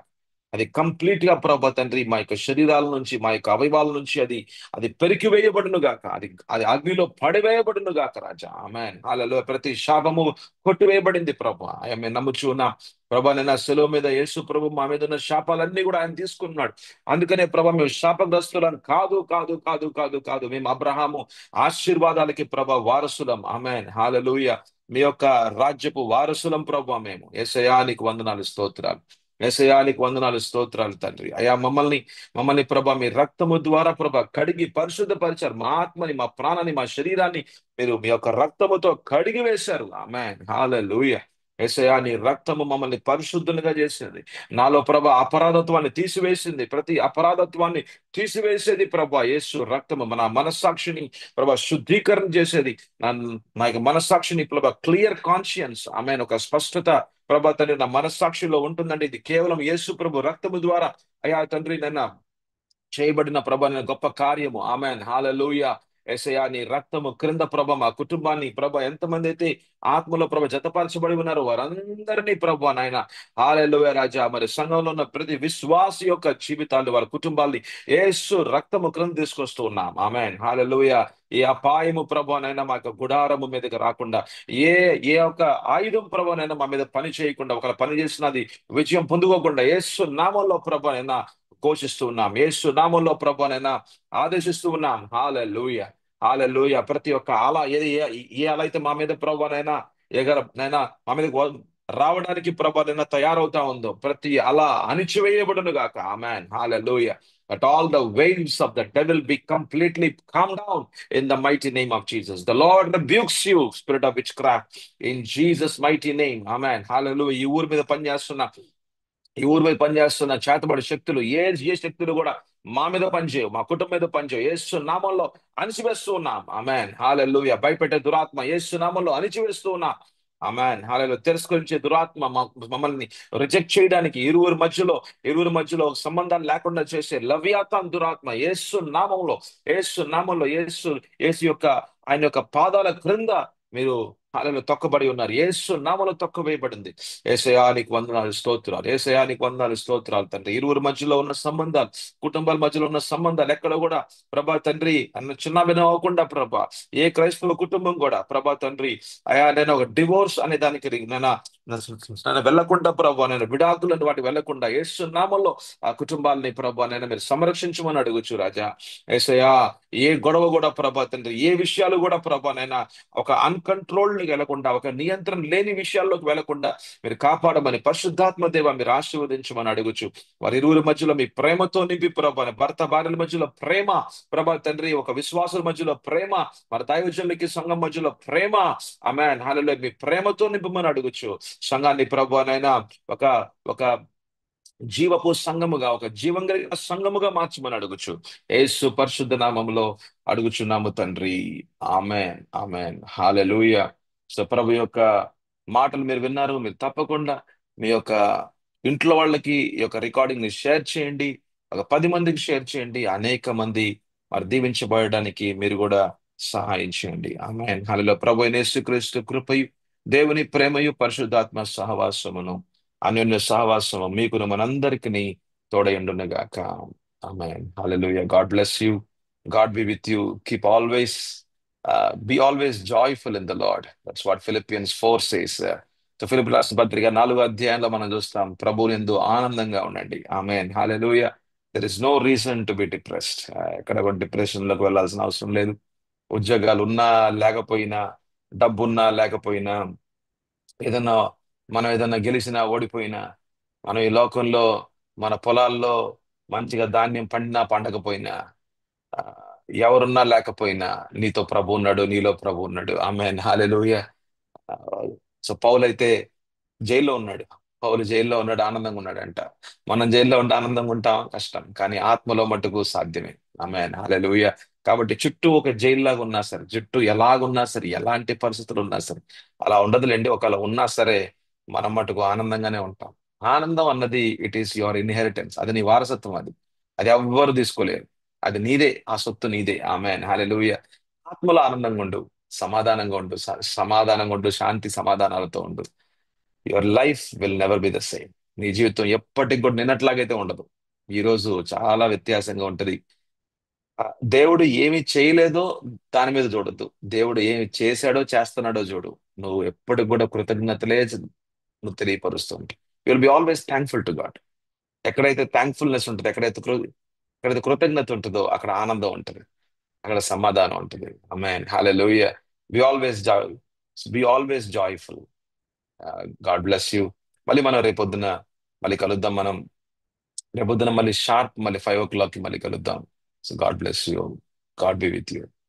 అది కంప్లీట్ గా ప్రభా తండ్రి మా యొక్క శరీరాల నుంచి, మా యొక్క అవయవాల నుంచి అది అది పెరికివేయబడును గాక. అది అది అగ్నిలో పడివేయబడును గాక రాజా. ఆమేన్ హల్లెలూయా. ప్రతి శాపము కొట్టివేయబడింది ప్రభా. మేము నమ్ముచు ఉన్నాం ప్రభా. నేను సెలవు మీద యేసు ప్రభు మా మీద ఉన్న శాపాలన్నీ కూడా ఆయన తీసుకున్నాడు. అందుకనే ప్రభా మేము శాపగ్రస్తులం కాదు, కాదు, కాదు, కాదు, కాదు. మేము అబ్రహాము ఆశీర్వాదాలకి ప్రభా వారసులం. ఆమేన్ హల్లెలూయా. మీ యొక్క రాజ్యపు వారసులం ప్రభా. మేము యేసయ్యానికి వందనాలు, స్తోత్రాలు. యేసయ్యానికి వందనాలు, స్తోత్రాలు తండ్రి. అయా మమ్మల్ని ప్రభా మీ రక్తము ద్వారా ప్రభా కడిగి పరిశుద్ధపరిచారు. మా ఆత్మని, మా ప్రాణాన్ని, మా శరీరాన్ని మీరు మీ యొక్క రక్తముతో కడిగి వేశారు. ఆమేన్ హల్లెలూయా. యేసయ్యా నీ రక్తము మమ్మల్ని పరిశుద్ధులుగా చేసింది. నాలో ప్రభా అపరాధత్వాన్ని తీసివేసింది. ప్రతి అపరాధత్వాన్ని తీసివేసేది ప్రభా యేసు రక్తము. మన మనస్సాక్షిని ప్రభా శుద్ధీకరణ చేసేది. నా నా యొక్క మనస్సాక్షిని ప్రభా క్లియర్ కాన్షియన్స్ ఆమెన్ ఒక స్పష్టత ప్రభా తండ్రి నా మనస్సాక్షిలో ఉంటుందండి. ఇది కేవలం యేసు ప్రభు రక్తము ద్వారా అయా తండ్రి నన్న చేయబడిన ప్రభ నేను గొప్ప కార్యము. Amen hallelujah. యేసయ్యా నీ రక్తము క్రింద ప్రభ మా కుటుంబాన్ని ప్రభ ఎంతమంది అయితే ఆత్మలో ప్రభ జతపరచబడి ఉన్నారో వారందరినీ ప్రభ నాయన హల్లెలూయా రాజా. మరి సంఘంలో ఉన్న ప్రతి విశ్వాసి యొక్క జీవితాలు, వారి కుటుంబాల్ని యేసు రక్తము క్రింద తీసుకొస్తూ ఉన్నాం. Amen hallelujah. ఏ అపాయము ప్రభానైనా మా యొక్క గుడారము మీదకి రాకుండా, ఏ ఏ ఒక్క ఆయుధం ప్రభానైనా మా మీద పని చేయకుండా, ఒకవేళ పని చేసినది విజయం పొందుకోకుండా యేసు నామంలో ప్రభానైనా ఘోషిస్తూ ఉన్నాం. యేసు నామంలో ప్రభువనైనా ఆదేశిస్తూ ఉన్నాం. హల్లెలూయా. హల్లెలూయా. ప్రతి ఒక్క అల ఏ అల అయితే మా మీద ప్రభువనైనా నైనా మా మీద రావడానికి ప్రభువనైనా తయారవుతా ఉందో ప్రతి అల అణిచివేయబడును గాక. ఆమేన్ హల్లెలూయా. That all the waves of the devil be completely calm down in the mighty name of Jesus. The Lord rebukes you, spirit of witchcraft, in Jesus' mighty name. Amen. Hallelujah. ఈ ఊరి మీద పనిచేస్తున్న ఈ ఊరి మీద పనిచేస్తున్న చేతబడి శక్తులు ఏ శక్తులు కూడా మా మీద పనిచేయవు, మా కుటుంబం మీద పనిచేయవు. యేసు నామంలో అణిచివేస్తూ ఉన్నాం. ఆమేన్ హల్లెలూయా. భయపెట్టే దురాత్మ యేసు నామంలో అణిచివేస్తూ ఉన్నాం. ఆమేన్ హల్లెలూయా. తిరస్కరించే దురాత్మ మమ్మల్ని రిజెక్ట్ చేయడానికి ఇరువురి మధ్యలో సంబంధాలు లేకుండా చేసే లవ్యాతాన్ దురాత్మ యేసు నామంలో యేసు యొక్క ఆయన యొక్క పాదాల క్రింద మీరు హల్లెలూయా తొక్కబడి ఉన్నారు. యేసు నామములో తొక్కవేయబడింది. యేసయ్యా నీకు వందనాలు స్తోత్రాలు. యేసయ్యా నీకు వందనాలు స్తోత్రాలు తండ్రి. ఇరువురి మధ్యలో ఉన్న సంబంధాలు, కుటుంబాల మధ్యలో ఉన్న సంబంధాలు ఎక్కడ కూడా ప్రభా తండ్రి అన్న చిన్నభిన్నం అవ్వకుండా ప్రభా ఏ క్రైస్తవ కుటుంబం కూడా ప్రభా తండ్రి అయా నేను ఒక డివోర్స్ అనే దానికి నన్ను వెళ్లకుండా ప్రభా నేను విడాకులను వాటి వెళ్లకుండా యేసు నామంలో ఆ కుటుంబాలని ప్రభా నేను మీరు సంరక్షించమని అడుగుచు రాజా. యేసయ్యా ఏ గొడవ కూడా ప్రభా తండ్రి ఏ విషయాలు కూడా ప్రభా నైనా ఒక అన్కంట్రోల్డ్ వెళ్లకుండా ఒక నియంత్రణ లేని విషయాల్లోకి వెళ్లకుండా మీరు కాపాడమని పరిశుద్ధాత్మ దేవ మీరు ఆశీర్వదించమని అడుగుచు. వారి ఇరువురి మధ్యలో మీ ప్రేమతో నింపి ప్రభా భర్త భార్యల మధ్యలో ప్రేమ ప్రభా తండ్రి ఒక విశ్వాసుల మధ్యలో ప్రేమ మన దైవజనులకి సంఘం మధ్యలో ప్రేమ ఆమేన్ హల్లెలూయా మీ ప్రేమతో నింపమని అడుగుచు. సంఘాన్ని ప్రభువనైనా ఒక ఒక జీవపు సంఘముగా ఒక జీవం కలిగిన సంఘముగా మార్చమని అడుగుచు. యేసు పరిశుద్ధ నామములో అడుగుచున్నాము తండ్రి. ఆమేన్ ఆమేన్ హల్లెలూయా. సో ప్రభు యొక్క మాటలు మీరు విన్నారు. మీరు తప్పకుండా మీ యొక్క ఇంట్లో వాళ్ళకి ఈ యొక్క రికార్డింగ్ ని షేర్ చేయండి. ఒక 10 మందికి షేర్ చేయండి. అనేక మంది మరి దీవించబడడానికి మీరు కూడా సహాయం చేయండి. ఆమేన్ హల్లెలూయా. ప్రభు అయిన యేసుక్రీస్తు కృపయు దేవుని ప్రేమయు పరిశుద్ధాత్మ సహవాసమును అన్యోన్య సహవాసం మీకును మనందరికీ తోడయుండునుగాక. Amen hallelujah. God bless you. God be with you. Keep always be always joyful in the Lord. That's what Philippians 4 says. So ఫిలిప్పీయుల రాసిన పత్రిక 4వ అధ్యాయంలో మనం చూస్తాం ప్రభువునందు ఆనందంగా ఉండండి. Amen hallelujah. There is no reason to be depressed. ఎక్కడ కూడా డిప్రెషన్ లోకి వెళ్ళాల్సిన అవసరం లేదు. ఉద్యోగాలు ఉన్నా లేకపోయినా, డబ్బున్నా లేకపోయినా, ఏదన్నా మనం ఏదన్నా గెలిచినా ఓడిపోయినా, మనం ఈ లోకంలో మన పొలాల్లో మంచిగా ధాన్యం పండినా పండకపోయినా, ఆ, ఎవరున్నా లేకపోయినా నీతో ప్రభు ఉన్నాడు, నీలో ప్రభు ఉన్నాడు. ఆమేన్ హల్లెలూయా. ఆ, సో పౌలైతే జైల్లో ఉన్నాడు. పౌలు జైల్లో ఉన్నాడు, ఆనందంగా ఉన్నాడంట. మనం జైల్లో ఉంటే ఆనందంగా ఉంటాం కష్టం, కానీ ఆత్మలో మటుకు సాధ్యమే. ఆమేన్ హల్లెలూయా. కాబట్టి చుట్టూ ఒక జైలు లాగా ఉన్నా సరే, చుట్టూ ఎలాగున్నా సరే, ఎలాంటి పరిస్థితులు ఉన్నా సరే, అలా ఉండదులేండి. ఒకవేళ ఉన్నా సరే మనం మటుకు ఆనందంగానే ఉంటాం. ఆనందం అన్నది ఇట్ ఈస్ యువర్ ఇన్హెరిటెన్స్. అది నీ వారసత్వం. అది అది ఎవ్వరు తీసుకోలేరు. అది నీదే. ఆ సొత్తు నీదే. ఆమేన్ హల్లెలూయా. ఆత్మలో ఆనందంగా ఉండు, సమాధానంగా ఉండు, సమాధానంగా ఉండు, శాంతి సమాధానాలతో ఉండు. Your life will never be the same. నీ జీవితం ఎప్పటికి కూడా నిన్నట్లాగైతే ఉండదు. ఈ రోజు చాలా వ్యత్యాసంగా ఉంటది. ఆ, దేవుడు ఏమి చేయలేదో దాని మీద చూడొద్దు. దేవుడు ఏమి చేశాడో చేస్తున్నాడో చూడు. నువ్వు ఎప్పటికి కూడా కృతజ్ఞతలే నువ్వు తెలియపరుస్తూ ఉంటావు. Will be always thankful to God. ఎక్కడైతే థ్యాంక్ఫుల్నెస్ ఉంటుంది, ఎక్కడైతే కృతజ్ఞత ఉంటుందో అక్కడ ఆనందం ఉంటుంది, అక్కడ సమాధానం ఉంటుంది. Amen hallelujah. Be always joy be always joyful. God bless you. మళ్ళీ మనం రేపొద్దున మళ్ళీ కలుద్దాం. మనం రేపొద్దున మళ్ళీ షార్ప్ మళ్ళీ 5 o'clock కి మళ్ళీ కలుద్దాం. So God bless you. God be with you.